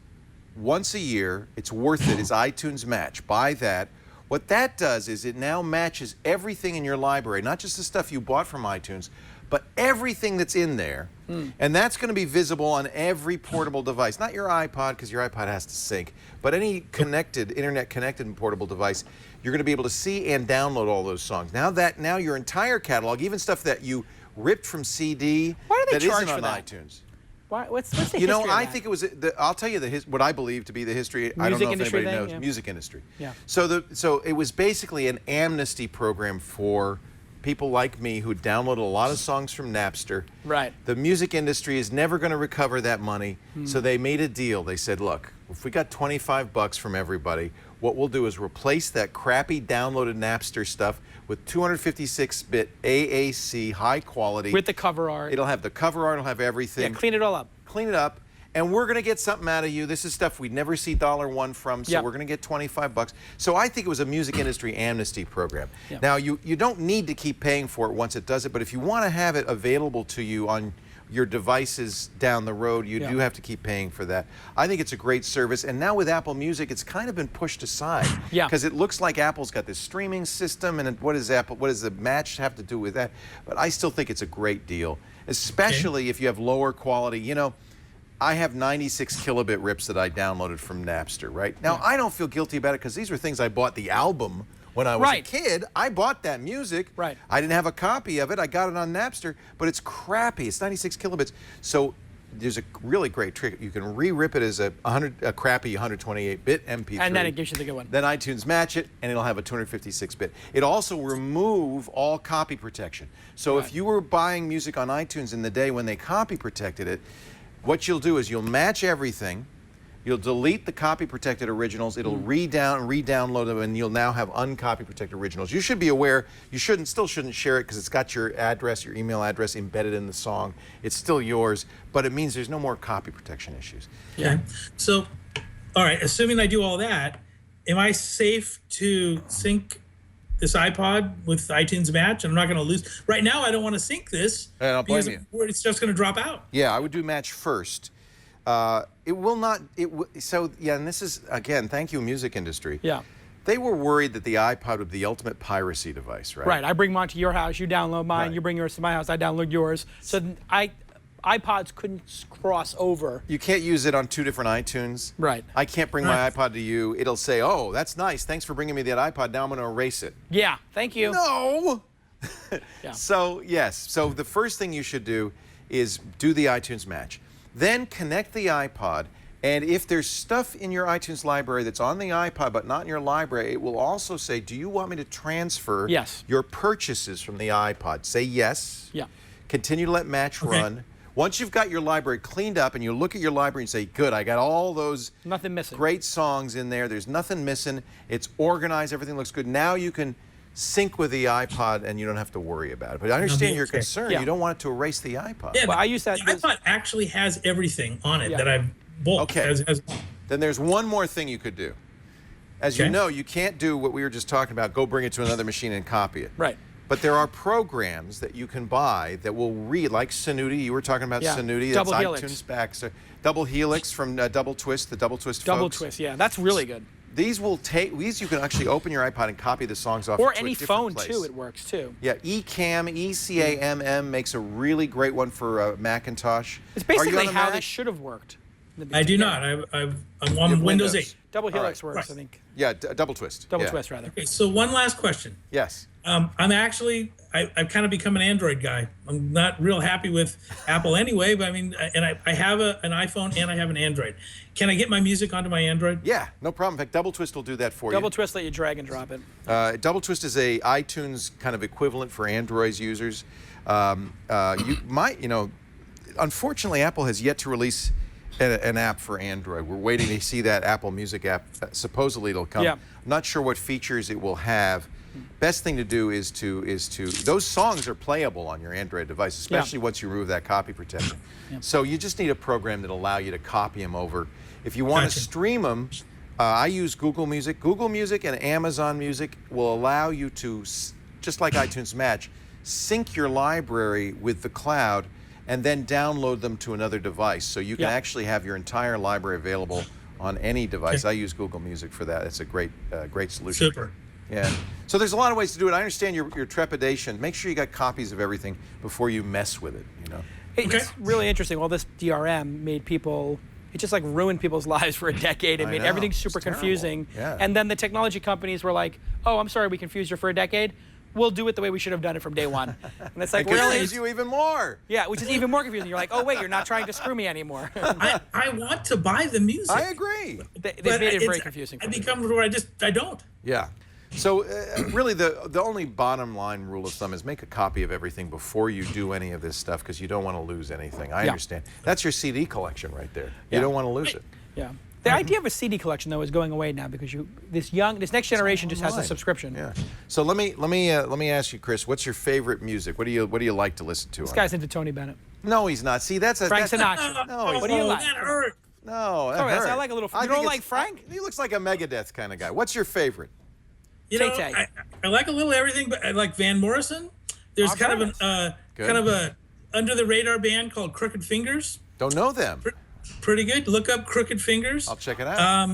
once a year, it's worth it, is iTunes Match. Buy that. What that does is it now matches everything in your library, not just the stuff you bought from iTunes, but everything that's in there. And that's going to be visible on every portable device. Not your iPod, because your iPod has to sync, but any internet-connected portable device, you're going to be able to see and download all those songs. Now your entire catalog, even stuff that you ripped from CD that isn't on iTunes. What's the history of that? I think it was. I'll tell you what I believe to be the history. I don't know if anybody knows. Music industry. Yeah. So it was basically an amnesty program for people like me who downloaded a lot of songs from Napster. Right. The music industry is never going to recover that money, so they made a deal. They said, look, if we got $25 from everybody, what we'll do is replace that crappy downloaded Napster stuff with 256-bit AAC, high quality. With the cover art. It'll have the cover art, it'll have everything. Yeah, clean it all up. Clean it up, and we're going to get something out of you. This is stuff we'd never see $1 from, so we're going to get $25. So I think it was a music industry amnesty program. Yep. Now, you don't need to keep paying for it once it does it, but if you want to have it available to you on your devices down the road, you do have to keep paying for that. I think it's a great service, and now with Apple Music, it's kind of been pushed aside. Yeah. Because it looks like Apple's got this streaming system, and what does the Match have to do with that? But I still think it's a great deal, especially if you have lower quality. You know, I have 96 kilobit rips that I downloaded from Napster, right? Now, I don't feel guilty about it because these were things I bought the album when I was a kid. I bought that music. I didn't have a copy of it. I got it on Napster, but it's crappy. It's 96 kilobits. So there's a really great trick. You can re-rip it as a crappy 128-bit MP3. And then it gives you the good one. Then iTunes match it, and it'll have a 256-bit. It also remove all copy protection. So if you were buying music on iTunes in the day when they copy protected it, what you'll do is you'll match everything. You'll delete the copy-protected originals. It'll re-download them, and you'll now have uncopy-protected originals. You should be aware. You still shouldn't share it because it's got your address, your email address embedded in the song. It's still yours, but it means there's no more copy protection issues. Yeah. So, all right. Assuming I do all that, am I safe to sync this iPod with iTunes Match? I'm not going to lose. Right now, I don't want to sync this because it's just going to drop out. Yeah, I would do Match first. It will not. So yeah, and this is again. Thank you, music industry. Yeah. They were worried that the iPod would be the ultimate piracy device, right? Right. I bring mine to your house. You download mine. Right. You bring yours to my house. I download yours. So iPods couldn't cross over. You can't use it on 2 different iTunes. Right. I can't bring my iPod to you. It'll say, "Oh, that's nice. Thanks for bringing me that iPod. Now I'm going to erase it." Yeah. Thank you. No. Yeah. So yes. So the first thing you should do is do the iTunes Match. Then connect the iPod, and if there's stuff in your iTunes library that's on the iPod but not in your library, it will also say, do you want me to transfer your purchases from the iPod? Say yes. Yeah. Continue to let Match run. Once you've got your library cleaned up and you look at your library and say, good, I got all those great songs in there. There's nothing missing. It's organized. Everything looks good. Now you can sync with the iPod and you don't have to worry about it. But I understand your concern. Yeah. You don't want it to erase the iPod. Yeah, well, I use that. The iPod actually has everything on it that I've bought. Okay. Then there's one more thing you could do. As you know, you can't do what we were just talking about, go bring it to another machine and copy it. Right. But there are programs that you can buy that will read, like Sanuti. You were talking about Sanuti. That's Double Helix. iTunes back. So Double Helix from Double Twist, the Double Twist Double folks. Twist, yeah. That's really good. These you can actually open your iPod and copy the songs off or to any a different phone place. too, it works too. Yeah, eCam, ECAMM makes a really great one for Macintosh. It's basically how Mac? they should have worked. I do not. I'm on Windows 8. Double Helix works, I think. Yeah, Double Twist. Double Twist, rather. Okay, so one last question. Yes. I've kind of become an Android guy. I'm not real happy with Apple anyway, but I mean, and I have an iPhone and I have an Android. Can I get my music onto my Android? Yeah, no problem. In fact, Double Twist will do that for you. Double Twist let you drag and drop it. Double Twist is a iTunes kind of equivalent for Android users. Unfortunately, Apple has yet to release an app for Android. We're waiting to see that Apple Music app. Supposedly it'll come. Yeah. I'm not sure what features it will have. Best thing to do is to those songs are playable on your Android device, especially once you remove that copy protection. So you just need a program that'll allow you to copy them over. If you want to stream them, I use Google Music. Google Music and Amazon Music will allow you to, just like iTunes Match, sync your library with the cloud and then download them to another device. So you can actually have your entire library available on any device. I use Google Music for that. It's a great solution. Super. Yeah. So there's a lot of ways to do it. I understand your trepidation. Make sure you got copies of everything before you mess with it, you know. It's really interesting. All this DRM made people, it just like ruined people's lives for a decade. It made everything super confusing. Yeah. And then the technology companies were like, oh, I'm sorry, we confused you for a decade. We'll do it the way we should have done it from day one. And it's like, it really? confuse you even more. Yeah, which is even more confusing. You're like, oh, wait, you're not trying to screw me anymore. I want to buy the music. I agree. They made it very confusing for I me. become where I don't. Yeah. So really the only bottom line rule of thumb is make a copy of everything before you do any of this stuff because you don't want to lose anything. I understand. That's your CD collection right there. You don't want to lose it. Yeah. The idea of a CD collection though is going away now because this next generation just has a subscription. Yeah. So let me ask you, Chris, what's your favorite music? What do you like to listen to? This guy's into Tony Bennett. No, he's not. See, that's Frank Sinatra. No, what do you like? That hurt. No, that Sorry, hurt. I like a little. You don't like Frank? He looks like a Megadeth kind of guy. What's your favorite? You know, Tay-Tay. I like a little everything, but I like Van Morrison. There's kind of a under the radar band called Crooked Fingers. Don't know them. Pretty good. Look up Crooked Fingers. I'll check it out.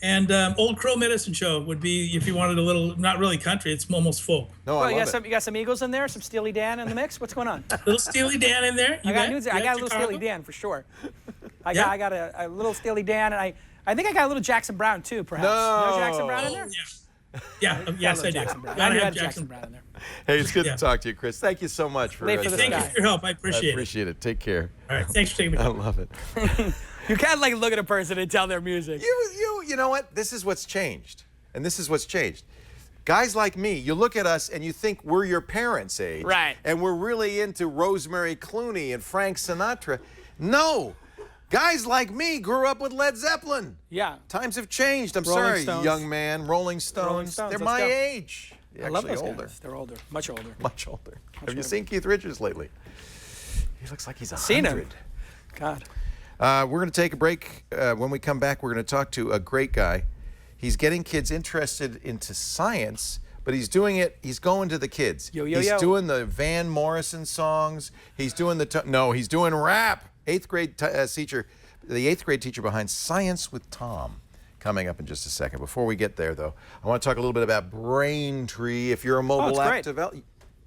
And Old Crow Medicine Show would be if you wanted a little, not really country, it's almost folk. No, Well, I love it. you got some Eagles in there, some Steely Dan in the mix. What's going on? Little Steely Dan in there. I got a little Steely Dan for sure. I got a little Steely Dan, and I think I got a little Jackson Brown too, perhaps. No. Jackson Brown in there? Yeah. Yeah, yes, I do. Jackson Brown. I Gotta knew I have had Jackson Brown in there. Hey, it's good Yeah. to talk to you, Chris. Thank you so much for Late for the Thank you sky. for your help. I I appreciate it. appreciate it. Take care. All right, thanks for taking the I call. love it. You can't like look at a person and tell their music. You know what? This is what's changed. And this is what's changed. Guys like me, you look at us and you think we're your parents' age. Right. And we're really into Rosemary Clooney and Frank Sinatra. No. Guys like me grew up with Led Zeppelin. Yeah. Times have changed. I'm Rolling sorry, Stones. young man. Rolling Stones. Rolling Stones, They're let's my go. age. I love Actually those older. guys. They're older, much older. Much older. Have you older. seen Keith Richards lately? He looks like he's 100. Seen him. God. We're going to take a break. When we come back, we're going to talk to a great guy. He's getting kids interested into science, but he's doing it. He's going to the kids. He's doing the Van Morrison songs. He's doing he's doing rap. Eighth grade teacher, the eighth grade teacher behind Science with Tom. Coming up in just a second. Before we get there, though, I want to talk a little bit about Braintree. If you're a mobile app developer,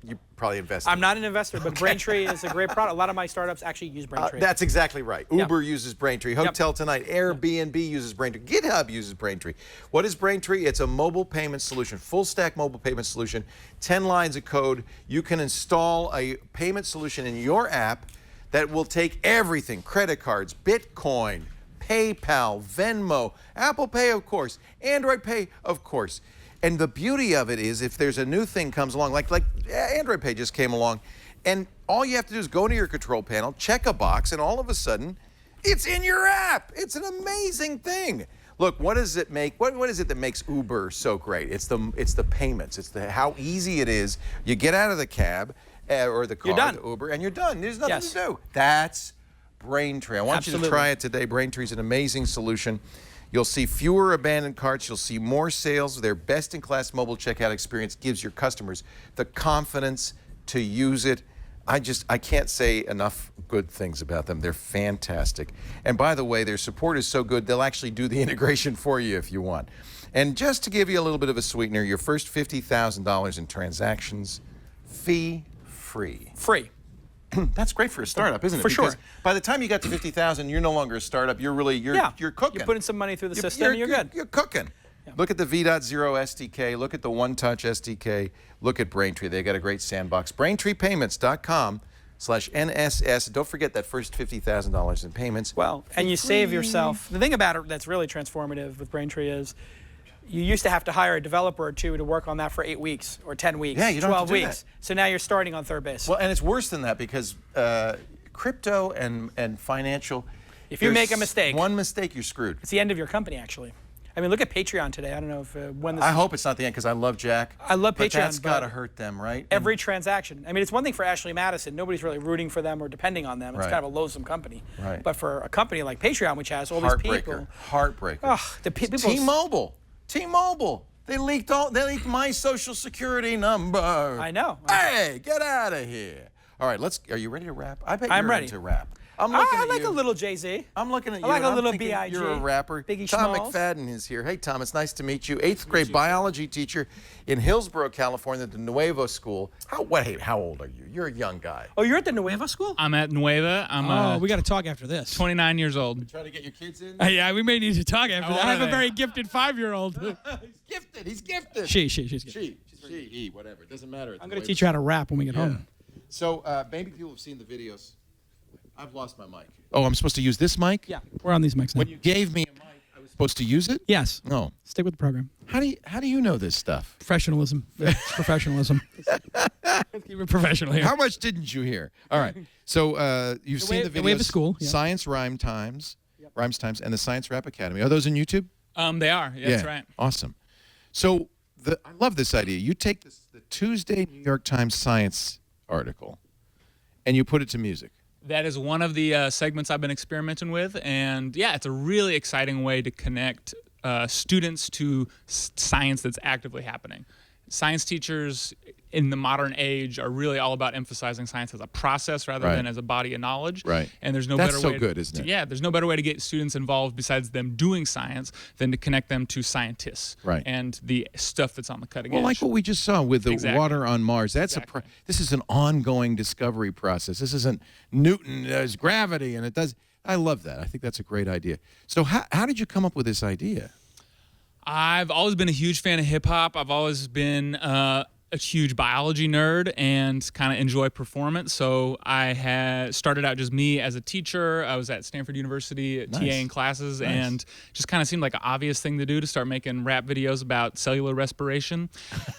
you probably invest. I'm not an investor, but Braintree is a great product. A lot of my startups actually use Braintree. That's exactly right. Yep. Uber uses Braintree. Hotel Tonight, Airbnb uses Braintree. GitHub uses Braintree. What is Braintree? It's a mobile payment solution, full stack mobile payment solution, 10 lines of code. You can install a payment solution in your app that will take everything, credit cards, Bitcoin, PayPal, Venmo, Apple Pay, of course, Android Pay, of course. And the beauty of it is if there's a new thing comes along, like Android Pay just came along, and all you have to do is go to your control panel, check a box, and all of a sudden, it's in your app. It's an amazing thing. Look, what does it make? What is it that makes Uber so great? It's the payments. It's how easy it is. You get out of the cab or the car, the Uber, and you're done. There's nothing to do. That's Braintree. I want you to try it today. Braintree is an amazing solution. You'll see fewer abandoned carts. You'll see more sales. Their best-in-class mobile checkout experience gives your customers the confidence to use it. I can't say enough good things about them. They're fantastic. And by the way, their support is so good, they'll actually do the integration for you if you want. And just to give you a little bit of a sweetener, your first $50,000 in transactions, fee-free. Free. That's great for a startup, isn't it? For sure. Because by the time you got to 50,000, you're no longer a startup. You're really you're cooking. You're putting some money through the system, and you're good. You're cooking. Yeah. Look at the V.0 SDK. Look at the One Touch SDK. Look at Braintree. They got a great sandbox. BraintreePayments.com/NSS. Don't forget that first $50,000 in payments. Well, and you save yourself. The thing about it that's really transformative with Braintree is you used to have to hire a developer or two to work on that for 8 weeks or 10 weeks, yeah, you don't 12 have to do weeks. that. So now you're starting on third base. Well, and it's worse than that because crypto and financial. If you make a mistake, one mistake, you're screwed. It's the end of your company, actually. I mean, look at Patreon today. I don't know if when this. I hope it's not the end because I love Jack. I love Patreon, but that's got to hurt them, right? Every transaction. I mean, it's one thing for Ashley Madison. Nobody's really rooting for them or depending on them. It's Right. kind of a loathsome company. Right. But for a company like Patreon, which has all these people. Heartbreaker. Oh, the people. T-Mobile. They leaked my social security number. I know. Hey, get out of here. All right, are you ready to rap? I bet I'm you're ready into rap. I'm I looking at like you. a little Jay-Z. I'm looking at you. I like and a I'm little thinking B.I.G. You're a rapper. Biggie Tom Smalls. McFadden is here. Hey, Tom, it's nice to meet you. Eighth grade biology teacher in Hillsborough, California, at the Nuevo School. How old are you? You're a young guy. Oh, you're at the Nuevo School? I'm at Nueva. We got to talk after this. 29 years old. Trying to get your kids in? Yeah, we may need to talk after that. I have a they? very gifted 5-year-old. He's gifted. She's gifted. He, whatever. It doesn't matter. I'm going to teach you how to rap when we get home. So maybe people have seen the videos. I've lost my mic. Oh, I'm supposed to use this mic? Yeah, we're on these mics now. When you gave me a mic, I was supposed to use it? Yes. No. Stick with the program. How do you know this stuff? Professionalism. It's professionalism. Let's keep it professional here. How much didn't you hear? All right. So you've seen the videos. The Way of the School. Yeah. Science Rhymes Times, and the Science Rap Academy. Are those on YouTube? They are. Yeah, that's right. Awesome. So I love this idea. You take the Tuesday New York Times science article, and you put it to music. That is one of the segments I've been experimenting with, and yeah, it's a really exciting way to connect students to science that's actively happening. Science teachers in the modern age are really all about emphasizing science as a process rather than as a body of knowledge. Right. And there's no That's better so way good, isn't it? Yeah, there's no better way to get students involved besides them doing science than to connect them to scientists and the stuff that's on the cutting edge. Well, like what we just saw with the water on Mars. That's this is an ongoing discovery process. This isn't Newton, there's gravity, and it does. I love that. I think that's a great idea. So how did you come up with this idea? I've always been a huge fan of hip hop. I've always been a huge biology nerd and kind of enjoy performance. So I had started out just me as a teacher. I was at Stanford University TAing classes, and just kind of seemed like an obvious thing to do to start making rap videos about cellular respiration.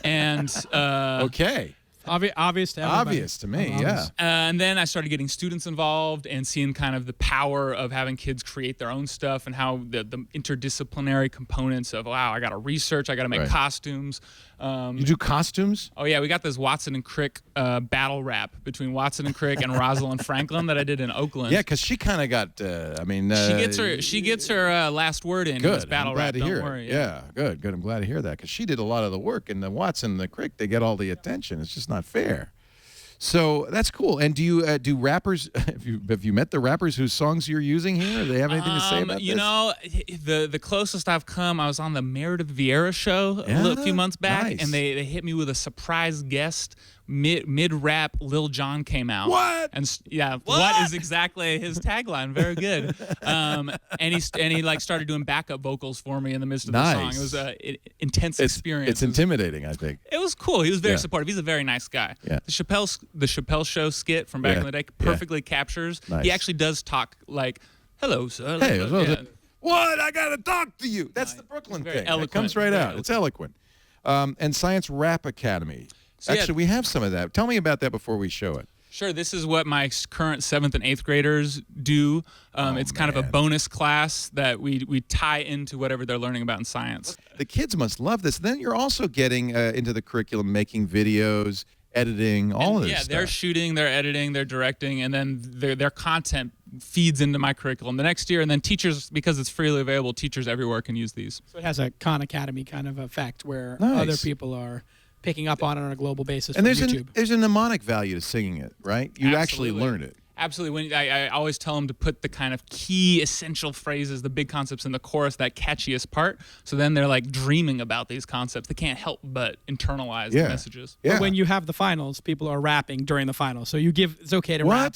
And Okay. Obvious to everybody. Obvious to me, yeah. And then I started getting students involved and seeing kind of the power of having kids create their own stuff, and how the interdisciplinary components of, wow, I got to research, I got to make costumes. You do costumes? Oh yeah, we got this Watson and Crick battle rap between Watson and Crick and Rosalind Franklin that I did in Oakland. Yeah, because she kind of got. She gets her last word in this battle I'm glad rap. to Don't hear worry. it. Yeah, good. I'm glad to hear that, because she did a lot of the work, and the Watson and the Crick, they get all the attention. It's just not fair. So that's cool. And do you do rappers? Have you met the rappers whose songs you're using here? Do they have anything to say about you this? know, the closest I've come, I was on the Meredith Vieira show a few months back, and they hit me with a surprise guest. Mid rap, Lil Jon came out. What? And what is exactly his tagline? Very good. And he like started doing backup vocals for me in the midst of the song. It was an intense experience. It's intimidating, I think. It was cool. He was very supportive. He's a very nice guy. Yeah. The Chappelle Show skit from back in the day perfectly captures. Nice. He actually does talk like, "Hello, sir." Hey, Yeah. what? I gotta talk to you. That's the Brooklyn very thing. eloquent, It comes right very out. It's eloquent. And Science Rap Academy. So, Actually, we have some of that. Tell me about that before we show it. Sure. This is what my current 7th and 8th graders do. It's kind of a bonus class that we tie into whatever they're learning about in science. The kids must love this. Then you're also getting into the curriculum, making videos, editing, all of this stuff. Yeah, they're shooting, they're editing, they're directing, and then their content feeds into my curriculum the next year. And then teachers, because it's freely available, teachers everywhere can use these. So it has a Khan Academy kind of effect where other people are picking up on it on a global basis and from there's YouTube. there's a mnemonic value to singing it, right? You actually learn it. Absolutely. When I always tell them to put the kind of key essential phrases, the big concepts in the chorus, that catchiest part. So then they're like dreaming about these concepts. They can't help but internalize the messages. But when you have the finals, people are rapping during the finals. So it's okay to rap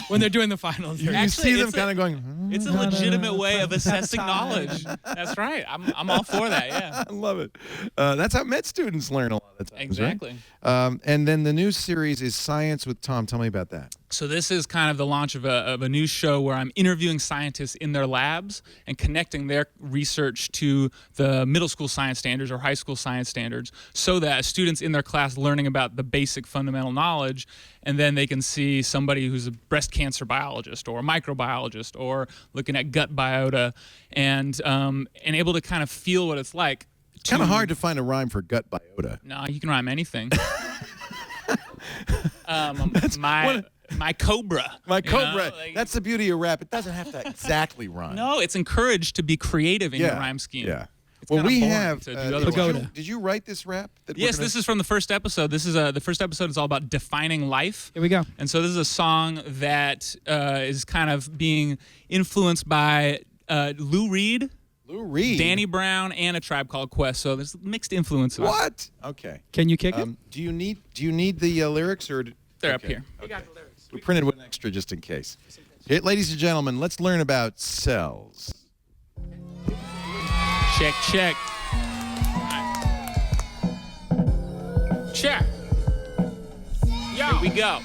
when they're doing the finals. You see them kind of going. It's a legitimate way of assessing knowledge. That's right. I'm all for that. Yeah. I love it. That's how med students learn a lot of times. Exactly. Right? And then the new series is Science with Tom. Tell me about that. So this is kind of the launch of a new show where I'm interviewing scientists in their labs and connecting their research to the middle school science standards or high school science standards, so that students in their class learning about the basic fundamental knowledge, and then they can see somebody who's a breast cancer biologist or a microbiologist or looking at gut biota, and able to kind of feel what it's like. It's kind of hard to find a rhyme for gut biota. No, you can rhyme anything. My cobra. My cobra. You know, like, that's the beauty of rap. It doesn't have to exactly rhyme. No, it's encouraged to be creative in your rhyme scheme. Yeah. It's well, we boring have. to do otherwise. Did you write this rap? Yes, this is from the first episode. This is the first episode is all about defining life. Here we go. And so this is a song that is kind of being influenced by Lou Reed, Danny Brown, and A Tribe Called Quest. So there's mixed influences. What? Okay. Can you kick it? Do you need the lyrics or? They're up here. We got the lyrics. We printed one extra just in case. Hey, ladies and gentlemen, let's learn about cells. Check, check. Check. Yo. Here we go.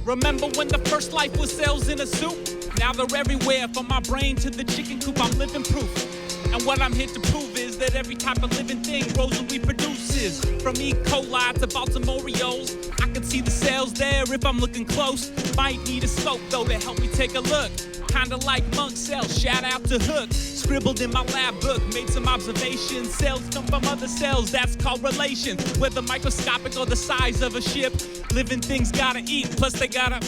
Remember when the first life was cells in a soup? Now they're everywhere, from my brain to the chicken coop. I'm living proof. And what I'm here to prove is that every type of living thing grows and reproduces. From E. coli to Baltimore Orioles, I can see the cells there if I'm looking close. Might need a scope though to help me take a look. Kinda like monk cells, shout out to Hook. Scribbled in my lab book, made some observations. Cells come from other cells, that's correlation. Whether microscopic or the size of a ship, living things gotta eat, plus they gotta,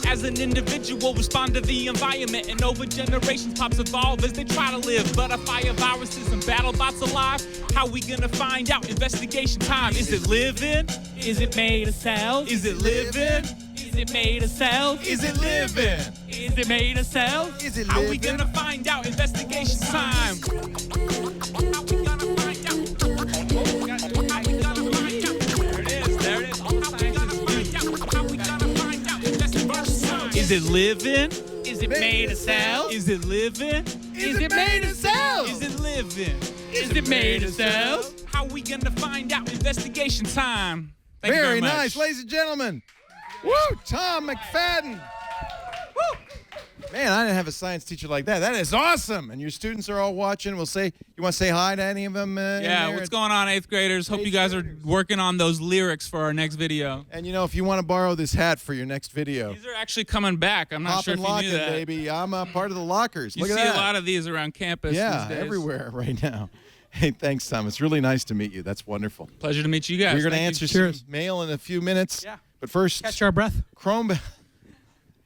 as an individual, respond to the environment. And over generations, pops evolve as they try to live. But I fire viruses and battle bots alive. How we gonna find out? Investigation time. Is it living? Is it made of cells? Is it living? Is it made of cells? Is it living? Is it made of cells? Is it living? How we gonna find out? Investigation time. How we gonna find out? How we gonna find out? There it is. There it is. All the science. How we gonna find out? Investigation time. Is it living? Is it made of cells? Is it living? Is it made of cells? Is it living? Is it made of cells? How we gonna find out? Investigation time. Thank you Very very much. nice, ladies and gentlemen. Woo, Tom McFadden. Woo. Man, I didn't have a science teacher like that. That is awesome. And your students are all watching. We'll say, you want to say hi to any of them? Yeah, what's going on, 8th graders? Hope you guys are working on those lyrics for our next video. And you know, if you want to borrow this hat for your next video. These are actually coming back. I'm not sure if you knew that. Baby. I'm a part of the lockers. You Look see at that. a lot of these around campus these days. Everywhere right now. Hey, thanks, Tom. It's really nice to meet you. That's wonderful. Pleasure to meet you guys. We're going to Thank answer you. some mail in a few minutes. Yeah. But first, Catch our breath. Chrome.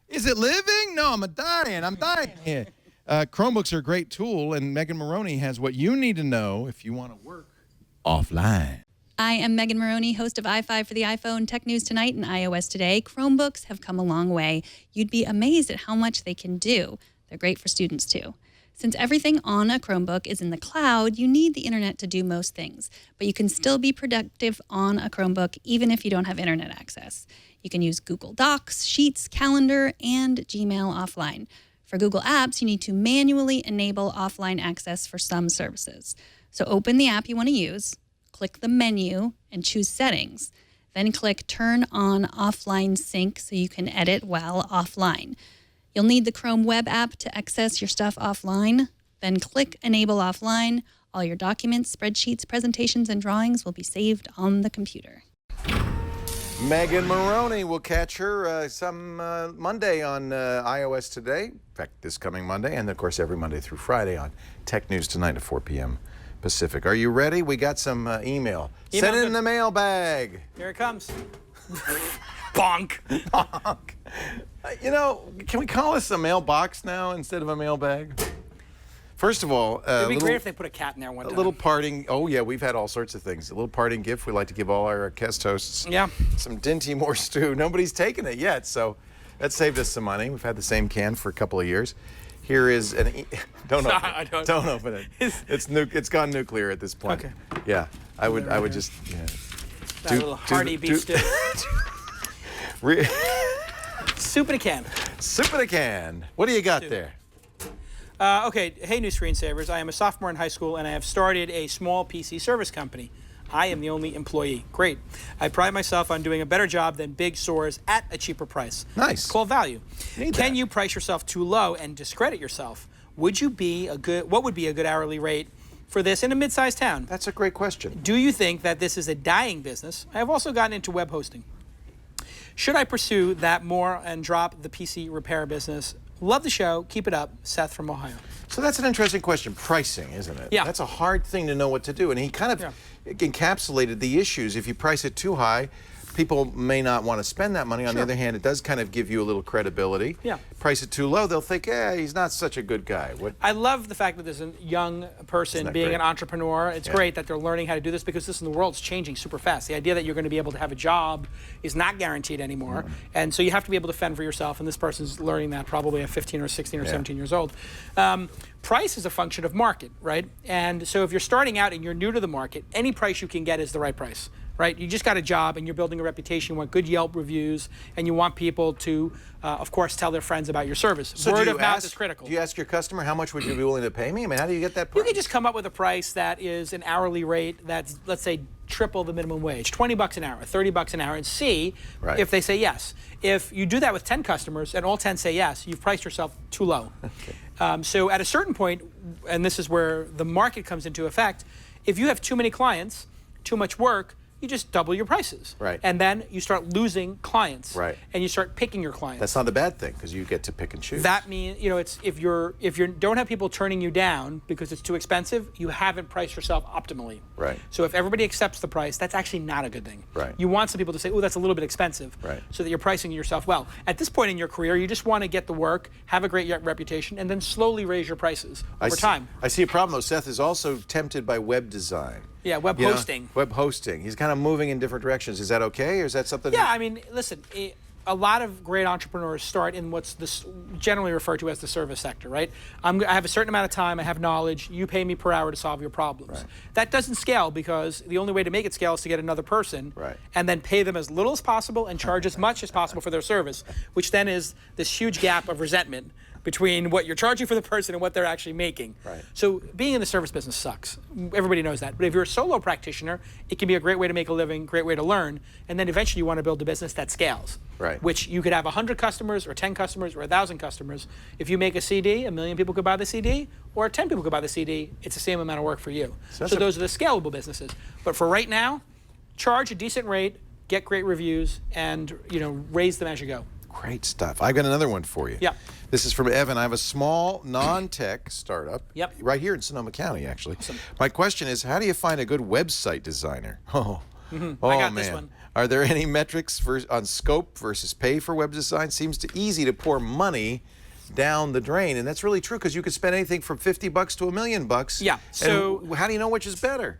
Is it living? No, I'm dying here. Chromebooks are a great tool, and Megan Maroney has what you need to know if you want to work offline. I am Megan Maroney, host of i5 for the iPhone, Tech News Tonight, and iOS Today. Chromebooks have come a long way. You'd be amazed at how much they can do. They're great for students, too. Since everything on a Chromebook is in the cloud, you need the internet to do most things. But you can still be productive on a Chromebook, even if you don't have internet access. You can use Google Docs, Sheets, Calendar, and Gmail offline. For Google Apps, you need to manually enable offline access for some services. So open the app you want to use, click the menu, and choose Settings. Then click Turn on Offline Sync so you can edit while offline. You'll need the Chrome web app to access your stuff offline. Then click Enable Offline. All your documents, spreadsheets, presentations, and drawings will be saved on the computer. Megan Maroney, will catch her some Monday on iOS Today. In fact, this coming Monday, and of course every Monday through Friday on Tech News Tonight at 4 p.m. Pacific. Are you ready? We got some email. Send it in the mailbag. Here it comes. Bonk. Bonk. You know, can we call this a mailbox now instead of a mailbag? First of all, it'd be great if they put a cat in there one time. A little parting. Oh yeah, we've had all sorts of things. A little parting gift. We like to give all our guest hosts. Yeah. Some Dinty Moore stew. Nobody's taken it yet, so that saved us some money. We've had the same can for a couple of years. Here is an. Don't open it. Don't open it. It's gone nuclear at this point. Okay. Yeah, I would just. Yeah. That little hearty beef stew. Soup in a can. Soup in a can. What do you got there? Okay, hey, new screensavers. I am a sophomore in high school, and I have started a small PC service company. I am the only employee. Great. I pride myself on doing a better job than big stores at a cheaper price. Nice. It's called value. Can you price yourself too low and discredit yourself? What would be a good hourly rate for this in a mid-sized town? That's a great question. Do you think that this is a dying business? I have also gotten into web hosting. Should I pursue that more and drop the PC repair business? Love the show. Keep it up. Seth from Ohio. So that's an interesting question. Pricing, isn't it? Yeah. That's a hard thing to know what to do. And he kind of encapsulated the issues. If you price it too high, people may not want to spend that money. On the other hand, it does kind of give you a little credibility. Yeah. Price it too low, they'll think, he's not such a good guy. I love the fact that there's a young person being an entrepreneur. It's great that they're learning how to do this because the world's changing super fast. The idea that you're going to be able to have a job is not guaranteed anymore. And so you have to be able to fend for yourself. And this person's learning that probably at 15 or 16 or 17 years old. Price is a function of market, right? And so if you're starting out and you're new to the market, any price you can get is the right price. Right? You just got a job and you're building a reputation. You want good Yelp reviews and you want people to, of course, tell their friends about your service. So Word of mouth is critical. Do you ask your customer, how much would you be willing to pay me? I mean, how do you get that price? You can just come up with a price that is an hourly rate that's, let's say, triple the minimum wage, $20 an hour, $30 an hour, and see if they say yes. If you do that with 10 customers and all 10 say yes, you've priced yourself too low. Okay. So at a certain point, and this is where the market comes into effect, if you have too many clients, too much work, you just double your prices. Right. And then you start losing clients. Right. And you start picking your clients. That's not a bad thing because you get to pick and choose. That means, it's if you don't have people turning you down because it's too expensive, you haven't priced yourself optimally. Right. So if everybody accepts the price, that's actually not a good thing. Right. You want some people to say, oh, that's a little bit expensive. Right. So that you're pricing yourself well. At this point in your career, you just want to get the work, have a great reputation, and then slowly raise your prices over time. I see a problem though. Seth is also tempted by web design. Yeah, web hosting. Web hosting. He's kind of moving in different directions. Is that okay, or is that something? Yeah, I mean, listen, a lot of great entrepreneurs start in what's generally referred to as the service sector, right? I have a certain amount of time, I have knowledge, you pay me per hour to solve your problems. Right. That doesn't scale because the only way to make it scale is to get another person and then pay them as little as possible and charge as much as possible for their service, which then is this huge gap of resentment between what you're charging for the person and what they're actually making. Right. So being in the service business sucks. Everybody knows that. But if you're a solo practitioner, it can be a great way to make a living, great way to learn, and then eventually you want to build a business that scales. Right. Which you could have 100 customers or 10 customers or 1,000 customers. If you make a CD, 1 million people could buy the CD, or 10 people could buy the CD, it's the same amount of work for you. So those are the scalable businesses. But for right now, charge a decent rate, get great reviews, and raise them as you go. Great stuff. I've got another one for you. Yeah. This is from Evan. I have a small non-tech startup. Yep. Right here in Sonoma County, actually. Awesome. My question is, how do you find a good website designer? Oh, I got this one. Are there any metrics on scope versus pay for web design? Seems easy to pour money down the drain, and that's really true because you could spend anything from $50 to $1 million. Yeah. So how do you know which is better?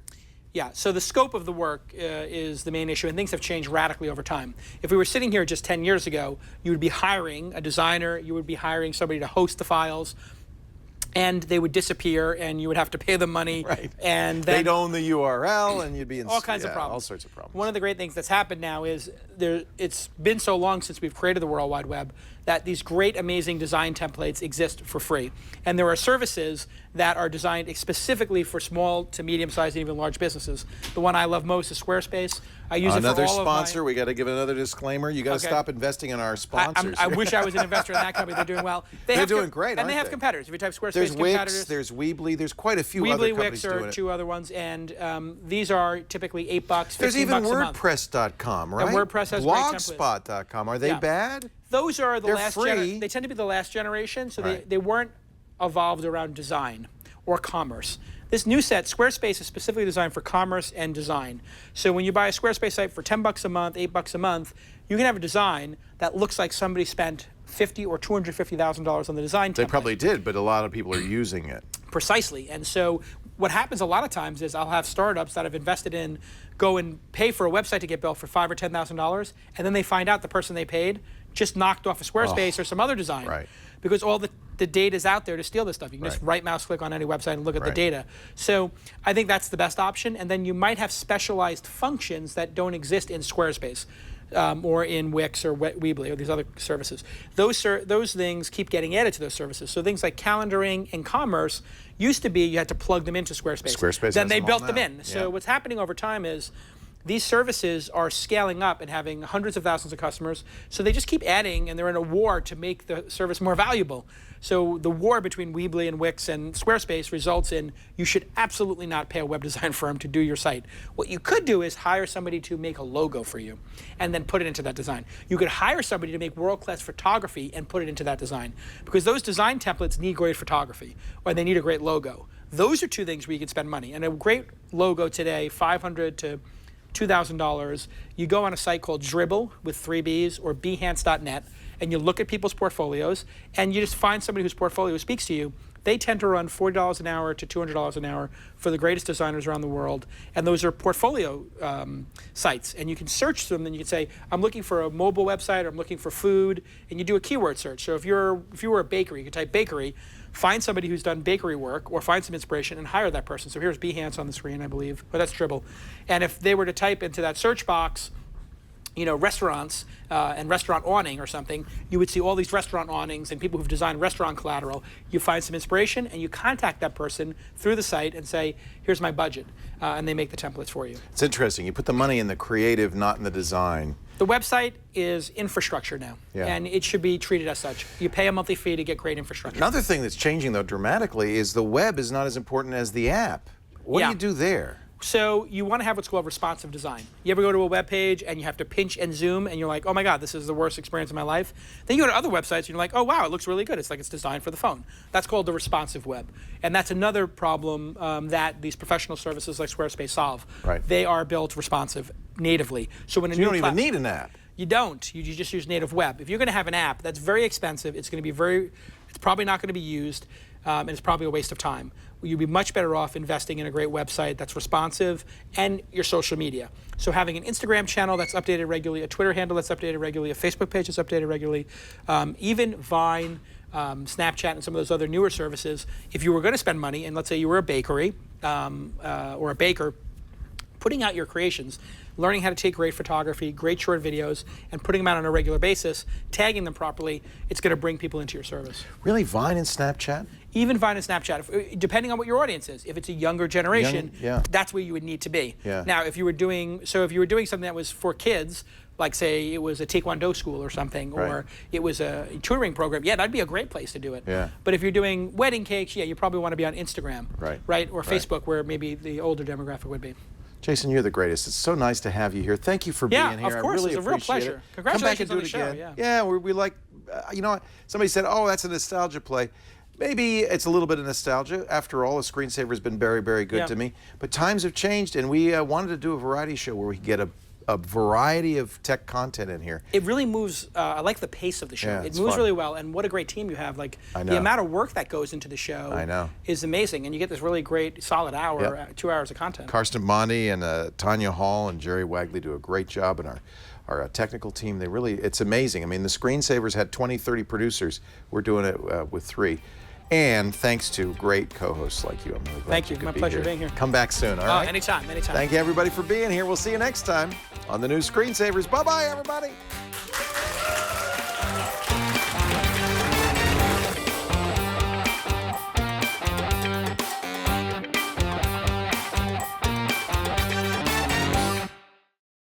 Yeah, so the scope of the work is the main issue, and things have changed radically over time. If we were sitting here just 10 years ago, you would be hiring a designer, you would be hiring somebody to host the files, and they would disappear, and you would have to pay them money. Right. And then they'd own the URL, and you'd be in all kinds of problems. All sorts of problems. One of the great things that's happened now is it's been so long since we've created the World Wide Web that these great, amazing design templates exist for free. And there are services that are designed specifically for small to medium-sized and even large businesses. The one I love most is Squarespace. I use another it for all sponsor. of my... We got to give another disclaimer. You got to stop investing in our sponsors. I wish I was an investor in that company. They're doing well. They're doing great, and they have competitors. If you type Squarespace there's competitors, Wix, there's Weebly, there's quite a few other companies doing it. Wix are two other ones, and these are typically $8, $15 There's even a month. WordPress.com, right? And WordPress has great templates. Blogspot.com. Are they bad? Those are the They're last free. They tend to be the last generation, so Right. they weren't evolved around design or commerce. This new set, Squarespace, is specifically designed for commerce and design. So when you buy a Squarespace site for $10 a month, $8 a month, you can have a design that looks like somebody spent $50,000 or $250,000 on the design template. They probably did, but a lot of people are using it. Precisely. And so what happens a lot of times is I'll have startups that have invested in go and pay for a website to get built for $5,000 or $10,000, and then they find out the person they paid just knocked off a Squarespace or some other design. Right. Because all the data is out there to steal this stuff. You can just right mouse click on any website and look at the data. So I think that's the best option. And then you might have specialized functions that don't exist in Squarespace. Or in Wix or Weebly or these other services. Those things keep getting added to those services. So things like calendaring and commerce used to be you had to plug them into Squarespace. Then they built them in. So what's happening over time is these services are scaling up and having hundreds of thousands of customers. So they just keep adding, and they're in a war to make the service more valuable. So the war between Weebly and Wix and Squarespace results in you should absolutely not pay a web design firm to do your site. What you could do is hire somebody to make a logo for you and then put it into that design. You could hire somebody to make world-class photography and put it into that design. Because those design templates need great photography, or they need a great logo. Those are two things where you can spend money. And a great logo today, $500 to $2,000, you go on a site called Dribbble with 3 Bs or Behance.net, and you look at people's portfolios, and you just find somebody whose portfolio speaks to you. They tend to run $40 an hour to $200 an hour for the greatest designers around the world, and those are portfolio sites. And you can search them, and you can say, I'm looking for a mobile website, or I'm looking for food, and you do a keyword search. So if you were a bakery, you could type bakery, find somebody who's done bakery work, or find some inspiration and hire that person. So here's Behance on the screen, I believe. But that's Dribbble. And if they were to type into that search box, restaurants and restaurant awning or something, you would see all these restaurant awnings and people who've designed restaurant collateral. You find some inspiration, and you contact that person through the site and say, here's my budget. And they make the templates for you. It's interesting. You put the money in the creative, not in the design. The website is infrastructure now, Yeah. and it should be treated as such. You pay a monthly fee to get great infrastructure. Another thing that's changing, though, dramatically is the web is not as important as the app. What do you do there? So you want to have what's called responsive design. You ever go to a web page and you have to pinch and zoom, and you're like, oh my God, this is the worst experience of my life? Then you go to other websites and you're like, oh wow, it looks really good. It's like it's designed for the phone. That's called the responsive web. And that's another problem that these professional services like Squarespace solve. Right. They are built responsive natively. So when you don't even need an app. You don't. You just use native web. If you're going to have an app, that's very expensive. It's going to be it's probably not going to be used, and it's probably a waste of time. You'd be much better off investing in a great website that's responsive and your social media. So having an Instagram channel that's updated regularly, a Twitter handle that's updated regularly, a Facebook page that's updated regularly, even Vine, Snapchat, and some of those other newer services. If you were going to spend money, and let's say you were a bakery or a baker, putting out your creations, learning how to take great photography, great short videos, and putting them out on a regular basis, tagging them properly, it's going to bring people into your service. Really, Vine and Snapchat? Even Vine and Snapchat, depending on what your audience is. If it's a younger generation, that's where you would need to be. Yeah. Now, if you were doing something that was for kids, like say it was a Taekwondo school or something, or it was a tutoring program, that'd be a great place to do it. Yeah. But if you're doing wedding cakes, you probably want to be on Instagram, right? Or Facebook, where maybe the older demographic would be. Jason, you're the greatest. It's so nice to have you here. Thank you for being here. Yeah, of course. I really It's a real appreciate pleasure. it. Congratulations Come back and do it again. Yeah, we like, you know what? Somebody said, oh, that's a nostalgia play. Maybe it's a little bit of nostalgia. After all, a screensaver's been very, very good to me. But times have changed, and we wanted to do a variety show where we could get a variety of tech content in here. It really moves. I like the pace of the show. It moves really well, and what a great team you have. Like the amount of work that goes into the show is amazing, and you get this really great solid hour, 2 hours of content. Karsten Bondi and Tanya Hall and Jerry Wagley do a great job, and our technical team, it's amazing. I mean, the Screensavers had 20, 30 producers. We're doing it with 3. And thanks to great co-hosts like you. I'm really glad Thank you. My pleasure being here. Come back soon, all right? Anytime. Thank you, everybody, for being here. We'll see you next time on the new Screensavers. Bye-bye, everybody.